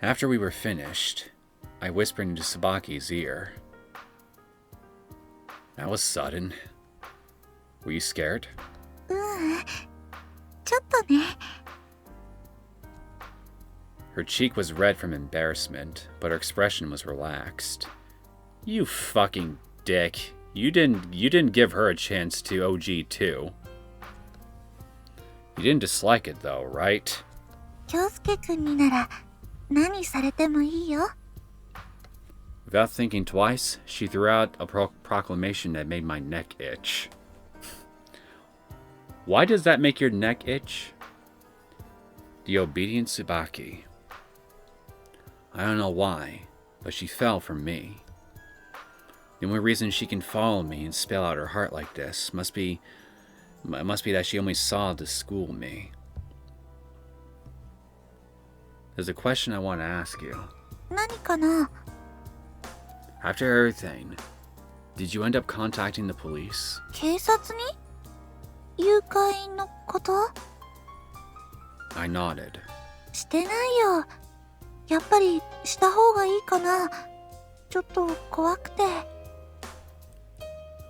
After we were finished, I whispered into Tsubaki's ear. That was sudden. Were you scared? ちょっとね。 Her cheek was red from embarrassment, but her expression was relaxed. You fucking dick. You didn't give her a chance to OG too. You didn't dislike it though, right? 京介くんになら何されてもいいよ。 Without thinking twice, she threw out a proclamation that made my neck itch. Why does that make your neck itch? The obedient Tsubaki. I don't know why, but she fell for me. The only reason she can follow me and spill out her heart like this must be that she only saw to school me. There's a question I want to ask you. 何かな。 After everything, did you end up contacting the police? 警察に？誘拐のこと？ I nodded. してないよ。やっぱりした方がいいかな。ちょっと怖くて。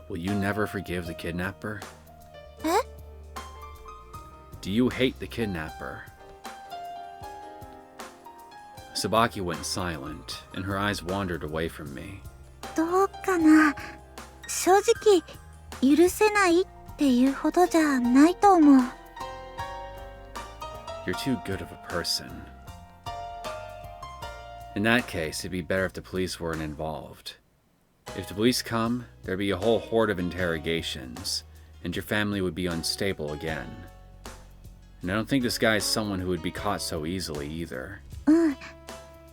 Will you never forgive the kidnapper? え？ Do you hate the kidnapper? Tsubaki went silent, and her eyes wandered away from me. どうかな。正直、許せないっていうほどじゃないと思う。You're too good of a person. In that case, it'd be better if the police weren't involved. If the police come, there'd be a whole horde of interrogations, and your family would be unstable again. And I don't think this guy is someone who would be caught so easily either. うん。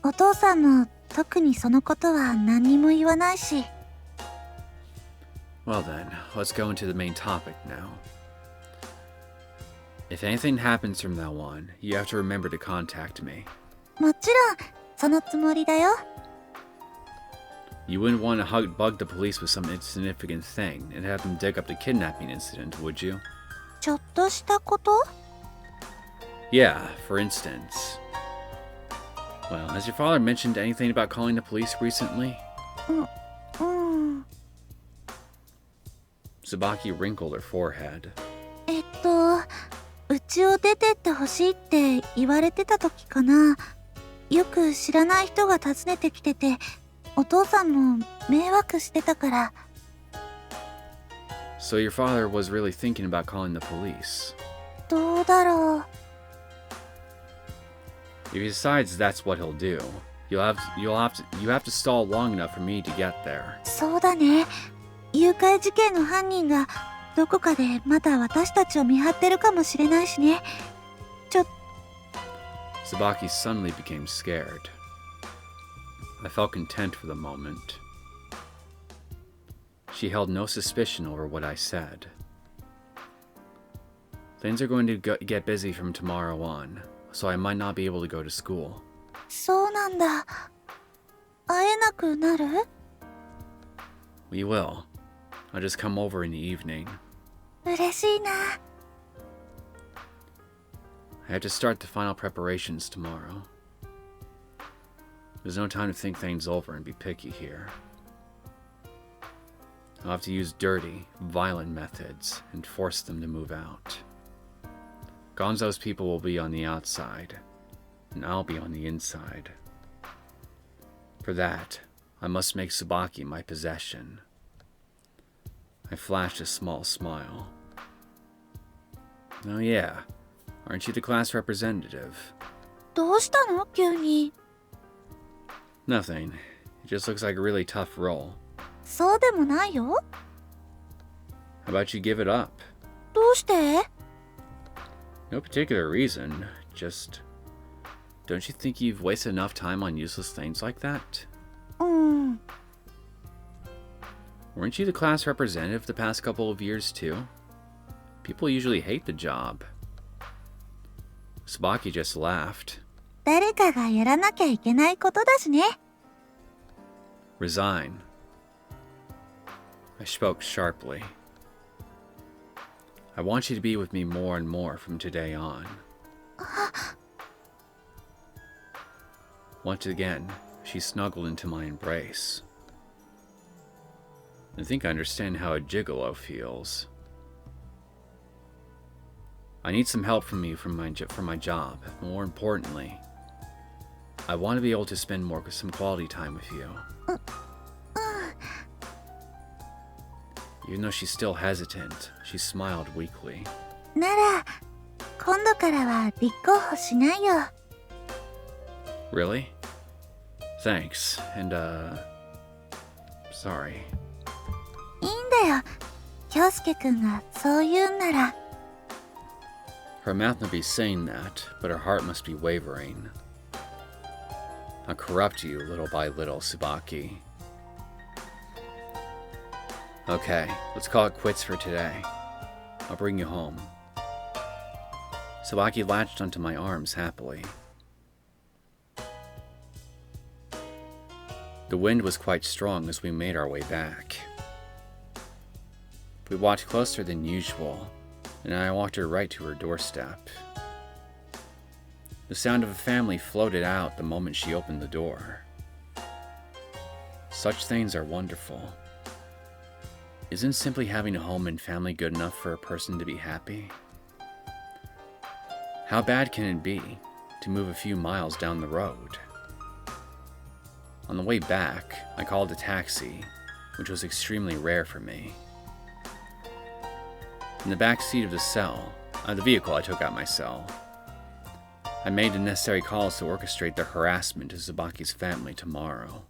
お父さんも特にそのことは何にも言わないし。Well then, let's go into the main topic now. If anything happens from now on, you have to remember to contact me. もちろん、そのつもりだよ。You wouldn't want to bug the police with some insignificant thing and have them dig up the kidnapping incident, would you? ちょっとしたこと？ Yeah, for instance. Well, has your father mentioned anything about calling the police recently? Tsubaki wrinkled her forehead. うちを出てってほしいって言われてた時かな。よく知らない人が訪ねてきてて、お父さんも迷惑してたから。So your father was really thinking about calling the police. どうだろう。If he decides that's what he'll do, you have to stall long enough for me to get there. そうだね。誘拐事件の犯人がどこかでまだ私たちを見張ってるかもしれないしね。Tsubaki suddenly became scared. I felt content for the moment. She held no suspicion over what I said. Things are going to get busy from tomorrow on, so I might not be able to go to school. そうなんだ。会えなくなる？ We will. I'll just come over in the evening. 嬉しいな。I have to start the final preparations tomorrow. There's no time to think things over and be picky here. I'll have to use dirty, violent methods and force them to move out. Gonzo's people will be on the outside, and I'll be on the inside. For that, I must make Tsubaki my possession. I flashed a small smile. Oh yeah, aren't you the class representative? どうしたの？急に。Nothing. It just looks like a really tough role. そうでもないよ。How about you give it up? どうして？ No particular reason, just... Don't you think you've wasted enough time on useless things like that? うん。 Weren't you the class representative the past couple of years too? People usually hate the job. Tsubaki just laughed. 誰かがやらなきゃいけないことだしね。Resign. I spoke sharply. I want you to be with me more and more from today on. Once again, she snuggled into my embrace. I think I understand how a gigolo feels. I need some help from you for my job. More importantly, I want to be able to spend some quality time with you. Even though she's still hesitant, she smiled weakly. なら、今度からは立候補しないよ。Really? Thanks, and sorry. いいんだよ。京介くんがそう言うんなら。Her mouth may be saying that, but her heart must be wavering. I'll corrupt you little by little, Tsubaki. Okay, let's call it quits for today. I'll bring you home. Tsubaki latched onto my arms happily. The wind was quite strong as we made our way back. We walked closer than usual, and I walked her right to her doorstep. The sound of a family floated out the moment she opened the door. Such things are wonderful. Isn't simply having a home and family good enough for a person to be happy? How bad can it be to move a few miles down the road? On the way back, I called a taxi, which was extremely rare for me. In the back seat of the vehicle I took out my cell, I made the necessary calls to orchestrate the harassment to Tsubaki's family tomorrow.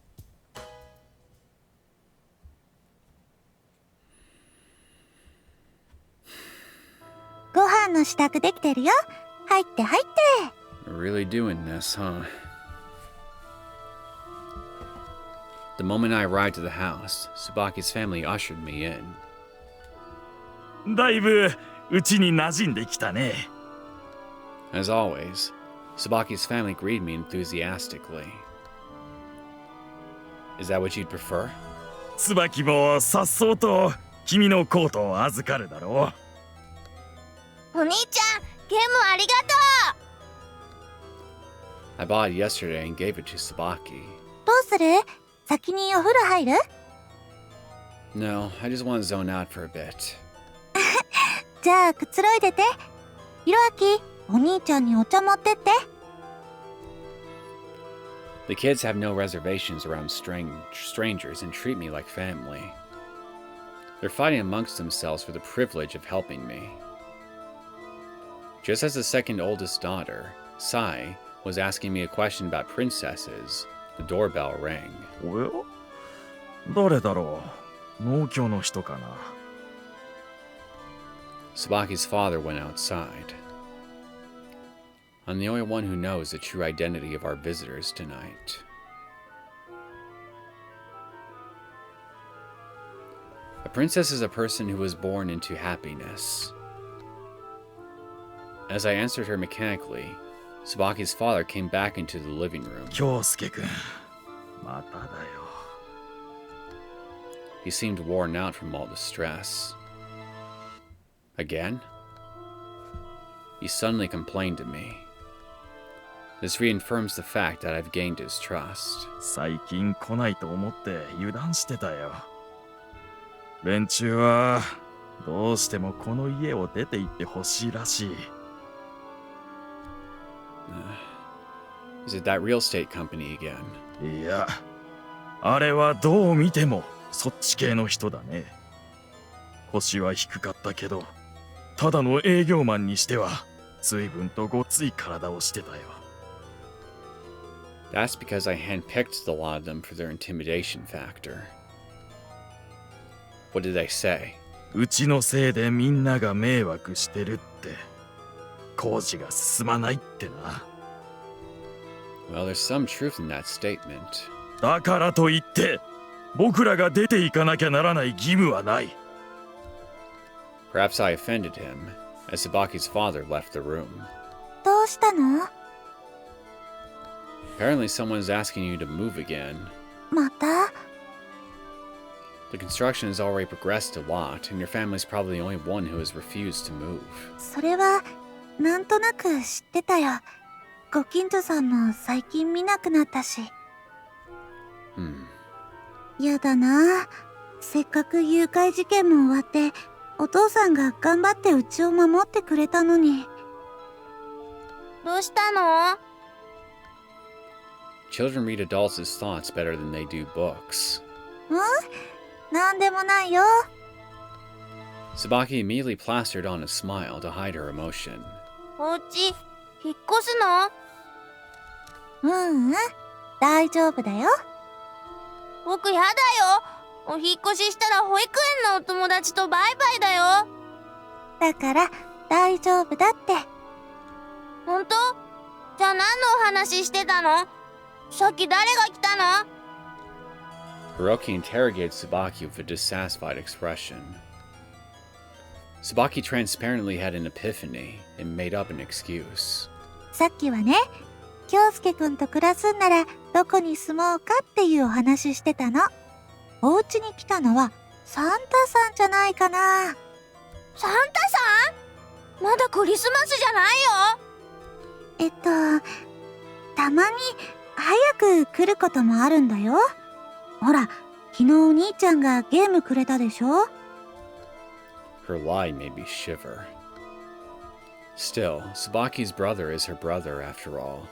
We're really doing this, huh? The moment I arrived at the house, Tsubaki's family ushered me in. だいぶうちに馴染んできたね。 As always, Tsubaki's family greeted me enthusiastically. Is that what you'd prefer? 椿もさっそうと君のコートを預かるだろう。お兄ちゃん、ゲームありがと I bought it yesterday and gave it to Tsubaki. う。どうする？先にお風呂入る？ No, I just want to zone out for a bit. じゃあくつろいでて。ひろあき、お兄ちゃんにお茶持ってって。The kids have no reservations around strangers and treat me like family. They're fighting amongst themselves for the privilege of helping me. Just as the second oldest daughter, Sai, was asking me a question about princesses, the doorbell rang. おや？誰だろう？農協の人かな。 Tsubaki's father went outside. I'm the only one who knows the true identity of our visitors tonight. A princess is a person who was born into happiness. As I answered her mechanically, Tsubaki's father came back into the living room. 京介くん、まただよ。 He seemed worn out from all the stress. Again? He suddenly complained to me. This reaffirms the fact that I've gained his trust. 最近来ないと思って油断してたよ。連中はどうしてもこの家を出て行ってほしいらしい。Is it that real estate company again? いや、あれはどう見てもそっち系の人だね。腰は低かったけど、ただの営業マンにしては随分とごつい体をしてたよ。That's because I handpicked a lot of them for their intimidation factor. What did they say? うちのせいでみんなが迷惑してるって、工事が進まないってな。Well, there's some truth in that statement. だからといって、僕らが出ていかなきゃならない義務はない。Perhaps I offended him, as Tsubaki's father left the room. どうしたの？ Apparently someone's asking you to move again. また？ The construction has already progressed a lot, and your family's probably the only one who has refused to move. それはなんとなく知ってたよ。ご近所さんも最近見なくなったし。やだな。せっかく誘拐事件も終わって、お父さんが頑張ってうちを守ってくれたのに。どうしたの？ Children read adults' thoughts better than they do books. なんでもないよ。 Tsubaki immediately plastered on a smile to hide her emotion. お家引っ越すの？大丈夫だよ。僕やだよ。お引っ越ししたら保育園のお友達とバイバイだよ。だから大丈夫だって。本当？じゃあ何のお話してたの？さっき誰が来たの？ Hiroki interrogated Tsubaki with a dissatisfied expression. Tsubaki transparently had an epiphany and made up an excuse. さっきはね、京介くんと暮らすんならどこに住もうかっていうお話してたの。お家に来たのはサンタさんじゃないかな。サンタさん？クリスマスじゃないよ。たまに早く来ることもあるんだよ。ほら、昨日お兄ちゃんがゲームくれたでしょ？ Her lie made me shiver. Still, Tsubaki's brother is her brother after all.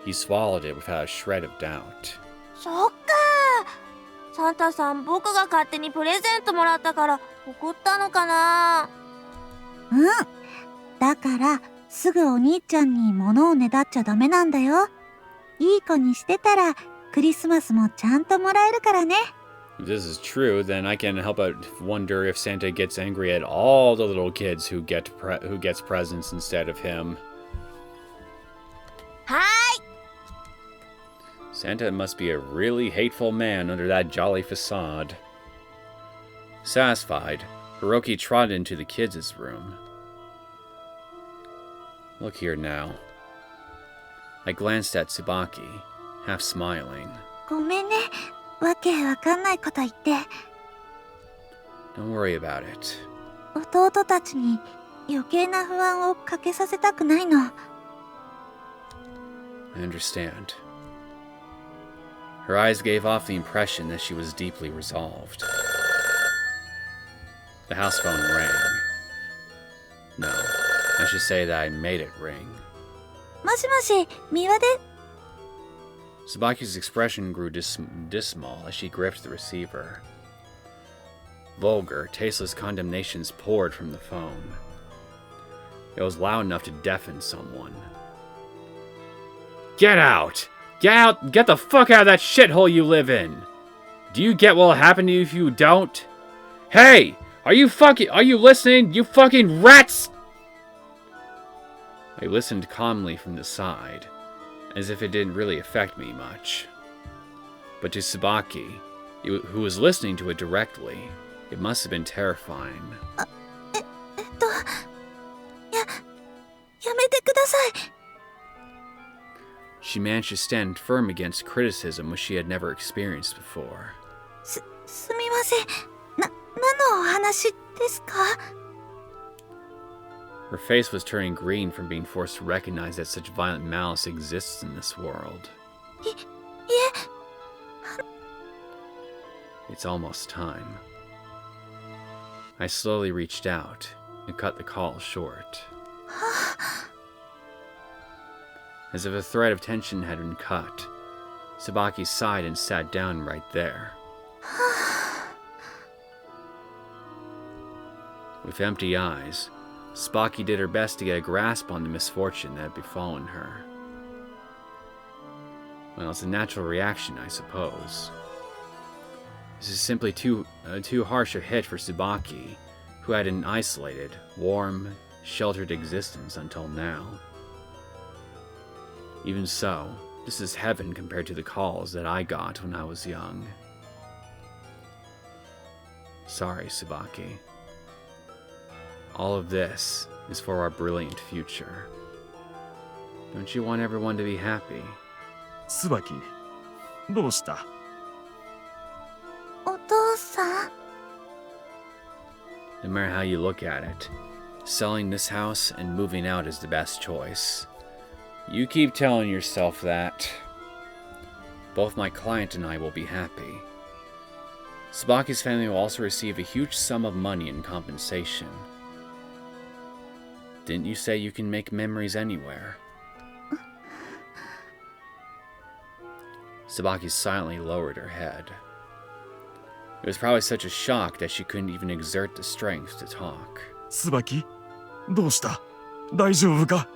He swallowed it without a shred of doubt. そっか。サンタさん、僕が勝手にプレゼントもらったから怒ったのかな。うん。だから、すぐお兄ちゃんに物をねだっちゃダメなんだよ。いい子にしてたら、クリスマスもちゃんともらえるからね。If this is true, then I can't help but wonder if Santa gets angry at all the little kids who gets presents instead of him. はーい。Santa must be a really hateful man under that jolly facade. Satisfied, Hiroki trotted into the kids' room. Look here now. I glanced at Tsubaki, half smiling. ごめんね。わけわかんないこと言って。Don't worry about it. 弟たちに余計な不安をかけさせたくないの。I understand. Her eyes gave off the impression that she was deeply resolved. The house phone rang. No, I should say that I made it ring. もしもし、三輪で。Tsubaki's expression grew dismal as she gripped the receiver. Vulgar, tasteless condemnations poured from the phone. It was loud enough to deafen someone. Get out! Get out! Get the fuck out of that shithole you live in! Do you get what'll happen to you if you don't? Hey! Are you listening? You fucking rats! I listened calmly from the side, as if it didn't really affect me much. But to Tsubaki, who was listening to it directly, it must have been terrifying. やめてください。She managed to stand firm against criticism which she had never experienced before. すみません。何のお話ですか？ Her face was turning green from being forced to recognize that such violent malice exists in this world. いえ。It's almost time. I slowly reached out and cut the call short. As if a thread of tension had been cut, Tsubaki sighed and sat down right there. With empty eyes, Tsubaki did her best to get a grasp on the misfortune that had befallen her. Well, it's a natural reaction, I suppose. This is simply too harsh a hit for Tsubaki, who had an isolated, warm, sheltered existence until now. Even so, this is heaven compared to the calls that I got when I was young. Sorry, Tsubaki. All of this is for our brilliant future. Don't you want everyone to be happy? 椿、どうした？お父さん。 No matter how you look at it, selling this house and moving out is the best choice. You keep telling yourself that. Both my client and I will be happy. Tsubaki's family will also receive a huge sum of money in compensation. Didn't you say you can make memories anywhere? Tsubaki silently lowered her head. It was probably such a shock that she couldn't even exert the strength to talk. 椿、どうした？大丈夫か？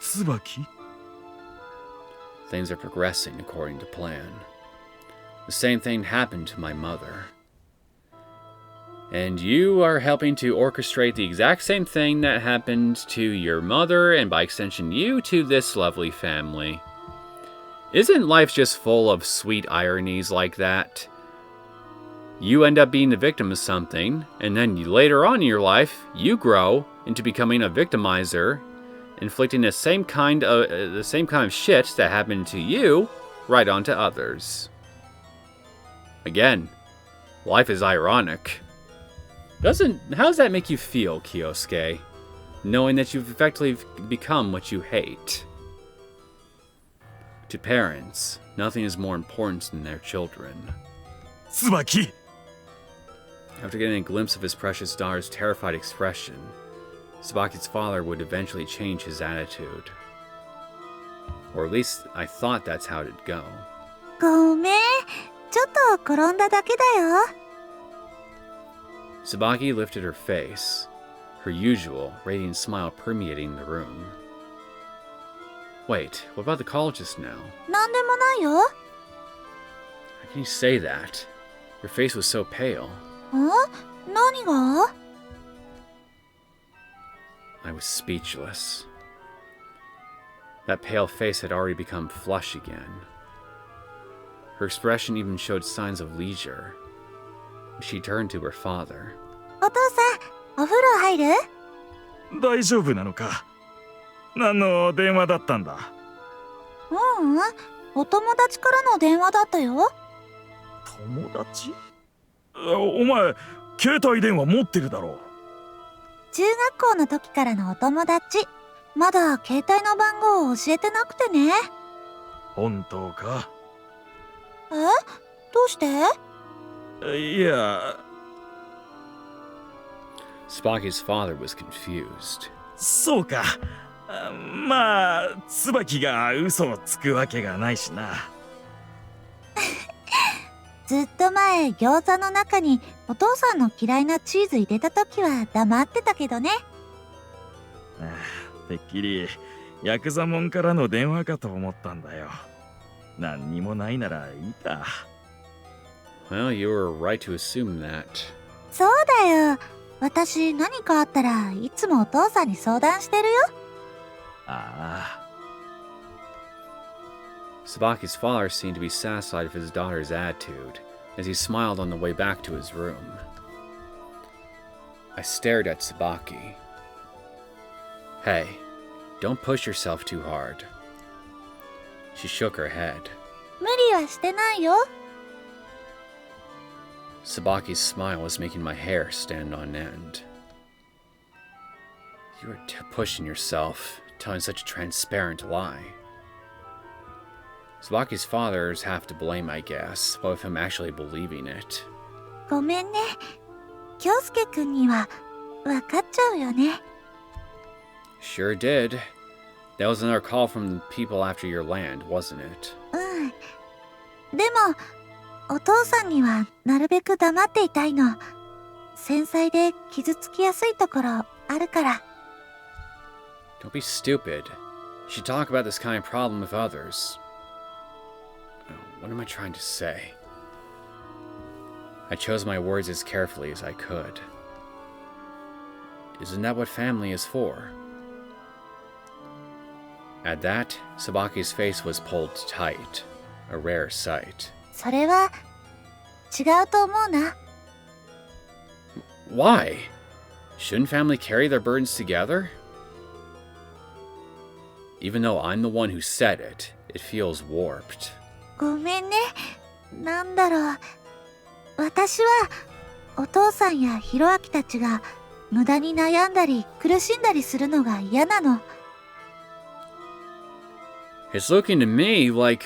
椿？ Things are progressing according to plan. The same thing happened to my mother. And you are helping to orchestrate the exact same thing that happened to your mother, and by extension you, to this lovely family. Isn't life just full of sweet ironies like that? You end up being the victim of something, and then later on in your life, you grow into becoming a victimizer, inflicting the same kind of shit that happened to you right onto others. Again, life is ironic. How does that make you feel, Kyousuke? Knowing that you've effectively become what you hate? To parents, nothing is more important than their children. Tsubaki! After getting a glimpse of his precious daughter's terrified expression, Tsubaki's father would eventually change his attitude. Or at least I thought that's how it'd go. ごめん。ちょっと転んだだけだよ。Tsubaki lifted her face, her usual radiant smile permeating the room. Wait, what about the call just now? なんでもないよ。How can you say that? Your face was so pale. 何が？ I was speechless. That pale face had already become flush again. Her expression even showed signs of leisure. She turned to her father. お父さん、お風呂入る？大丈夫なのか？何の電話だったんだ？お友達からの電話だったよ。友達？お前、携帯電話持ってるだろ？中学校の時からのお友達。まだ携帯の番号を教えてなくてね。本当か？どうして？いや。Tsubaki's father was confused. そうか。まあ、椿が嘘をつくわけがないしな。ずっと前、餃子の中にお父さんの嫌いなチーズ入れた時は黙ってたけどね。てっきりヤクザモンからの電話かと思ったんだよ。何にもないならいいか。Well, you were right to assume that. そうだよ。私何かあったらいつもお父さんに相談してるよ。ああ。Tsubaki's father seemed to be satisfied with his daughter's attitude as he smiled on the way back to his room. I stared at Tsubaki. Hey, don't push yourself too hard. She shook her head. 無理はしてないよ。Tsubaki's smile was making my hair stand on end. You are pushing yourself, telling such a transparent lie. Tsubaki's father's half to blame, I guess, but with him actually believing it. ごめんね。京介くんには分かっちゃうよね。Sure did. That was another call from the people after your land, wasn't it? でも、お父さんにはなるべく黙っていたいの。繊細で傷つきやすいところあるから。Don't be stupid. You should talk about this kind of problem with others. What am I trying to say? I chose my words as carefully as I could. Isn't that what family is for? At that, Tsubaki's face was pulled tight, a rare sight. それは違うと思うな。Why? Shouldn't family carry their burdens together? Even though I'm the one who said it, it feels warped. ごめんね。なんだろう。私はお父さんやひろあきたちが無駄に悩んだり苦しんだりするのが嫌なの。It's looking to me like,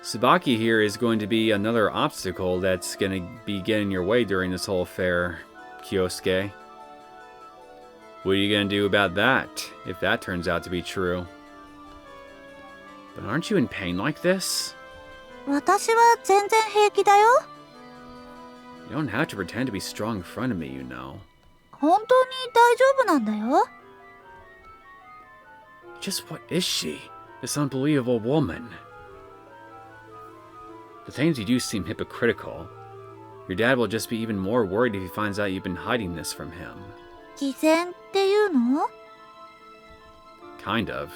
Tsubaki here is going to be another obstacle that's going to be getting in your way during this whole affair, Kyousuke. What are you going to do about that, if that turns out to be true? But aren't you in pain like this? 私は全然平気だよ。You don't have to pretend to be strong in front of me, you know. 本当に大丈夫なんだよ。Just what is she? This unbelievable woman. The things you do seem hypocritical. Your dad will just be even more worried if he finds out you've been hiding this from him. 偽善っていうの？ Kind of.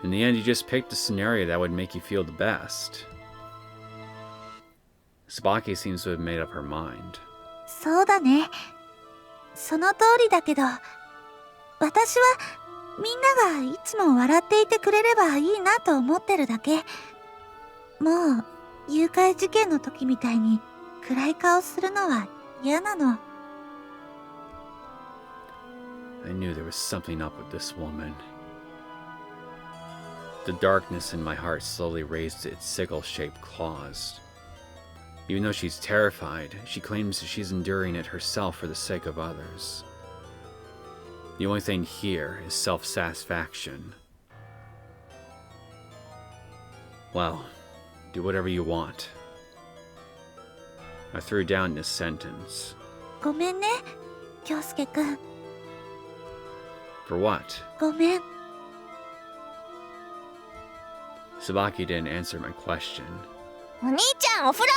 In the end, you just picked a scenario that would make you feel the best. Tsubaki seems to have made up her mind. そうだね。その通りだけど、私はみんながいつも笑っていてくれればいいなと思ってるだけ。もう誘拐事件の時みたいに暗い顔するのは嫌なの。 I knew there was something up with this woman. The darkness in my heart slowly raised its sickle-shaped claws. Even though she's terrified, she claims she's enduring it herself for the sake of others. The only thing here is self-satisfaction. Well, do whatever you want. I threw down this sentence. ごめんね、京介くん。 For what? ごめん。 Tsubaki didn't answer my question. お兄ちゃんお風呂。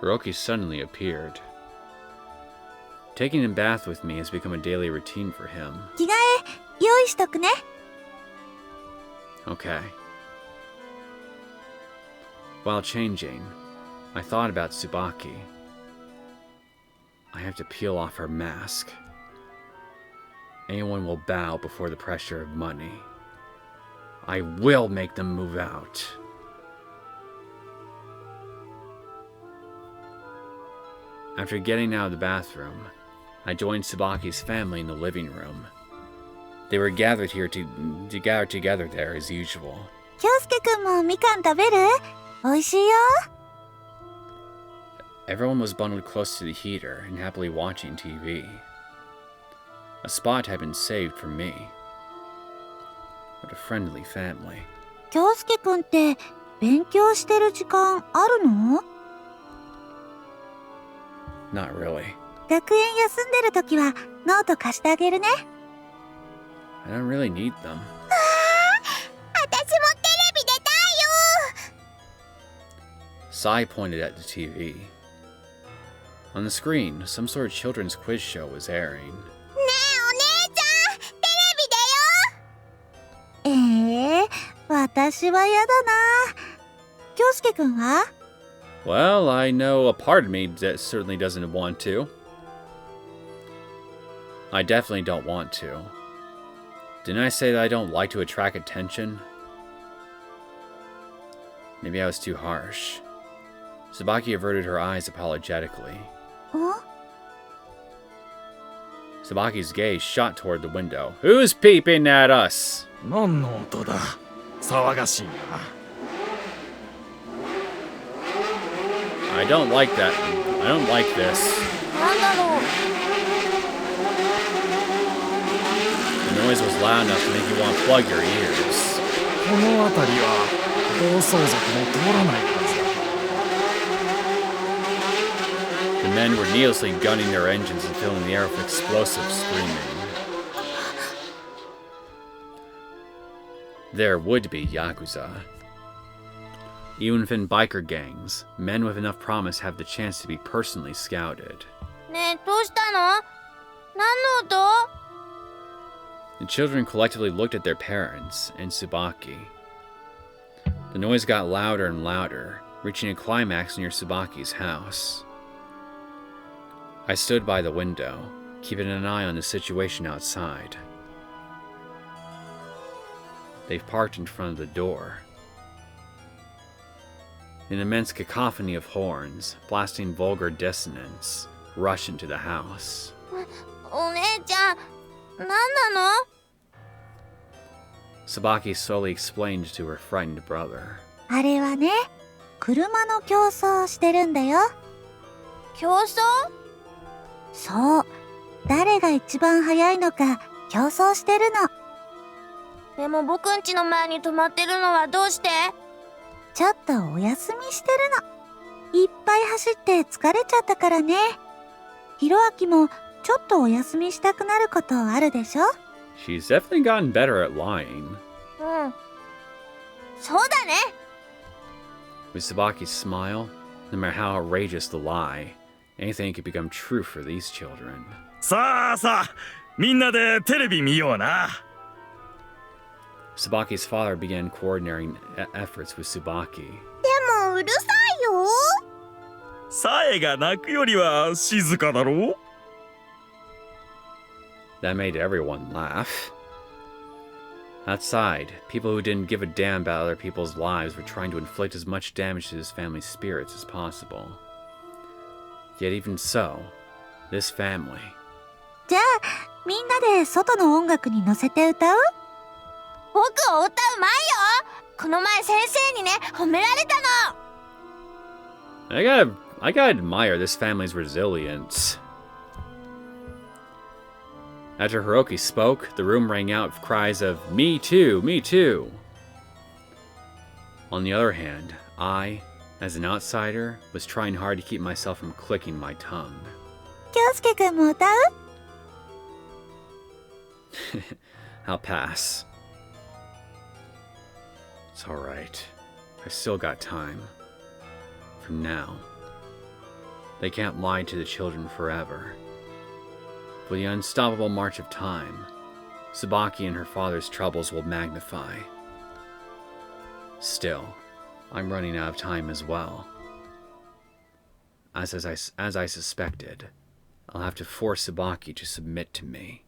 Hiroki suddenly appeared. Taking a bath with me has become a daily routine for him. 着替え、用意しとくね。 Okay. While changing, I thought about Tsubaki. I have to peel off her mask. Anyone will bow before the pressure of money. I will make them move out. After getting out of the bathroom, I joined Tsubaki's family in the living room. They were gathered here to gather together there as usual. 京介くんもみかん食べる？美味しいよ。 Everyone was bundled close to the heater and happily watching TV. A spot had been saved for me. What a friendly family. 京介くんって勉強してる時間あるの？ Not really. 学園休んでる時はノート貸してあげるね。 I don't really need them. 私もテレビ出たいよ。 Sai pointed at the TV. On the screen, some sort of children's quiz show was airing. ねえお姉ちゃんテレビだよ。私は嫌だな。京介くんは？ Well, I know a part of me that certainly doesn't want to. I definitely don't want to. Didn't I say that I don't like to attract attention? Maybe I was too harsh. Tsubaki averted her eyes apologetically. ん？ Tsubaki's gaze shot toward the window. Who's peeping at us? 何の音だ。騒がしいな。I don't like that. I don't like this. なんだろう。 The noise was loud enough to make you want to plug your ears. この辺りは暴走族も通らないはずだ。 The men were needlessly gunning their engines and filling the air with explosive screaming. There would be Yakuza. Even within biker gangs, men with enough promise have the chance to be personally scouted. ねえどうしたの？何の音？ The children collectively looked at their parents and Tsubaki. The noise got louder and louder, reaching a climax near Tsubaki's house. I stood by the window, keeping an eye on the situation outside. They've parked in front of the door. An immense cacophony of horns, blasting vulgar dissonance, rush into the house. お姉ちゃん何なの？ Tsubaki slowly explained to her frightened brother. あれはね、車の競争をしてるんだよ。競争？そう。誰が一番速いのか競争してるの。でも僕ん家の前に止まってるのはどうして？ちょっとお休みしてるの。いっぱい走って疲れちゃったからね。ひろあきもちょっとお休みしたくなることあるでしょ？ She's definitely gotten better at lying. うん。そうだね。 With Tsubaki's smile, no matter how outrageous the lie, anything could become true for these children. さあさあ、みんなでテレビ見ような。 Tsubaki's father began coordinating efforts with Tsubaki. でもうるさいよ。サエが泣くよりは静かだろう。 That made everyone laugh. Outside, people who didn't give a damn about other people's lives were trying to inflict as much damage to his family's spirits as possible. Yet even so, this family, じゃあ、みんなで外の音楽に乗せて歌う？僕を歌うまいよ。この前先生にね、褒められたの。I gotta admire this family's resilience. After Hiroki spoke, the room rang out with cries of, "Me too, me too." On the other hand, I, as an outsider, was trying hard to keep myself from clicking my tongue. 京介くんも歌う？ I'll pass. It's alright. I still got time. From now. They can't lie to the children forever. For the unstoppable march of time, Tsubaki and her father's troubles will magnify. Still, I'm running out of time as well. As I suspected, I'll have to force Tsubaki to submit to me.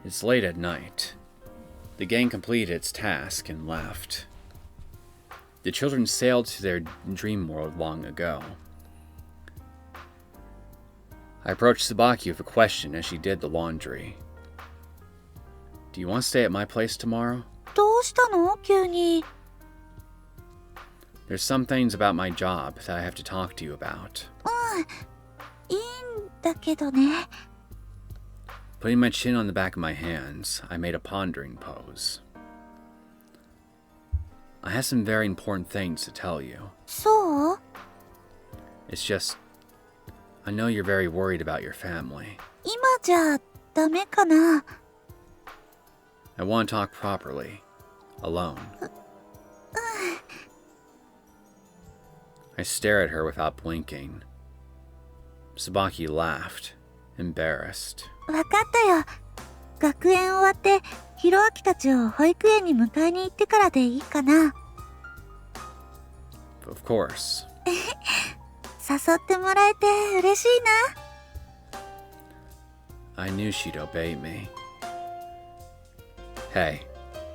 It's late at night. The gang completed its task and left. The children sailed to their dream world long ago. I approached Tsubaki with a question as she did the laundry. Do you want to stay at my place tomorrow? どうしたの？急に。There's some things about my job that I have to talk to you about. いいんだけどね。Putting my chin on the back of my hands, I made a pondering pose. I have some very important things to tell you. そう？ It's just, I know you're very worried about your family. 今じゃダメかな？ I want to talk properly, alone. I stare at her without blinking. Tsubaki laughed, embarrassed. わかったよ。学園終わってひろあきたちを保育園に迎えに行ってからでいいかな。 Of course. 誘ってもらえて嬉しいな。 I knew she'd obey me. Hey,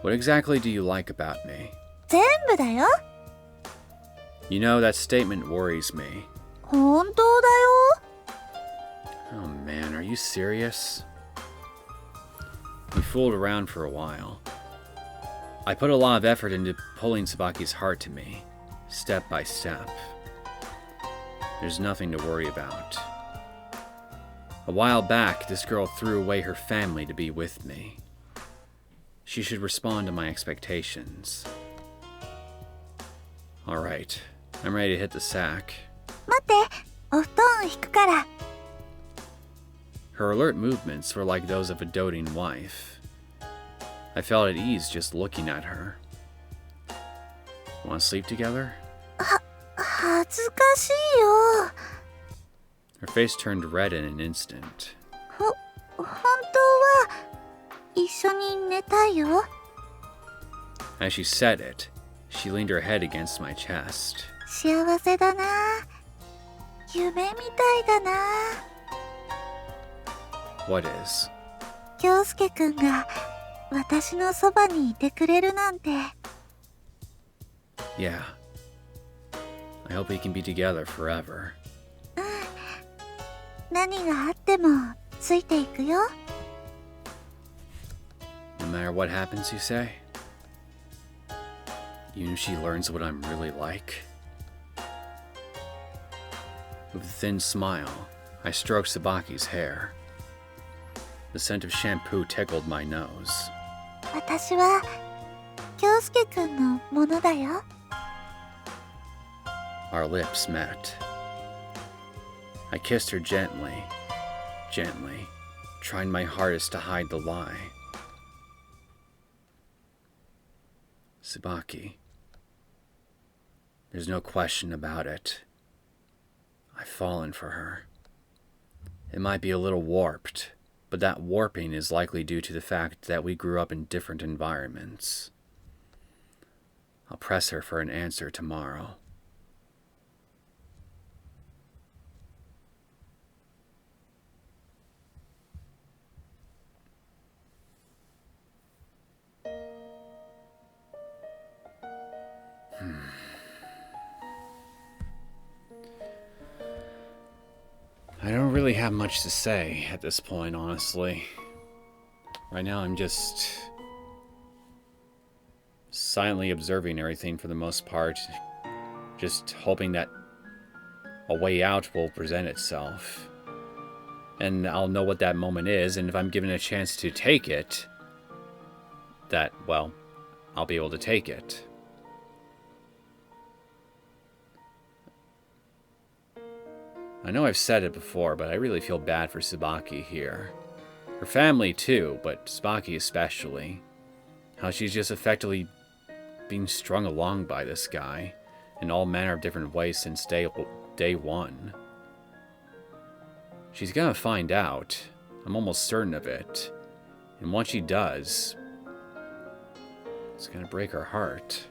what exactly do you like about me? 全部だよ。 You know, that statement worries me. 本当だよ。 Oh man, are you serious? We fooled around for a while. I put a lot of effort into pulling Tsubaki's heart to me, step by step. There's nothing to worry about. A while back, this girl threw away her family to be with me. She should respond to my expectations. Alright, I'm ready to hit the sack. 待って、お布団引くから。 Her alert movements were like those of a doting wife. I felt at ease just looking at her. Want to sleep together? 恥ずかしいよ。 Her face turned red in an instant. 本当は一緒に寝たいよ。 As she said it, she leaned her head against my chest. 幸せだな。夢みたいだな。 What is? 京介くんが私のそばにいてくれるなんて。 Yeah. I hope we can be together forever. 何があってもついていくよ。 No matter what happens, you say? Even if she learns what I'm really like? With a thin smile, I stroked Tsubaki's hair. The scent of shampoo tickled my nose. 私は京介くんのものだよ。 Our lips met. I kissed her gently, trying my hardest to hide the lie. Tsubaki. There's no question about it. I've fallen for her. It might be a little warped, but that warping is likely due to the fact that we grew up in different environments. I'll press her for an answer tomorrow. I don't really have much to say at this point, honestly. Right now I'm just silently observing everything for the most part, just hoping that a way out will present itself. And I'll know what that moment is, and if I'm given a chance to take it, well, I'll be able to take it. I know I've said it before, but I really feel bad for Tsubaki here. Her family too, but Tsubaki especially. How she's just effectively being strung along by this guy in all manner of different ways since day one. She's gonna find out. I'm almost certain of it. And once she does, it's gonna break her heart.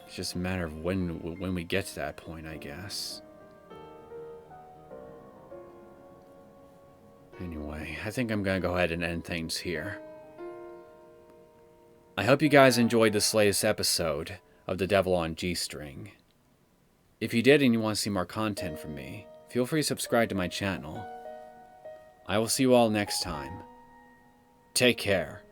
It's just a matter of when we get to that point, I guess. Anyway, I think I'm gonna go ahead and end things here. I hope you guys enjoyed this latest episode of The Devil on G-String. If you did and you want to see more content from me, feel free to subscribe to my channel. I will see you all next time. Take care.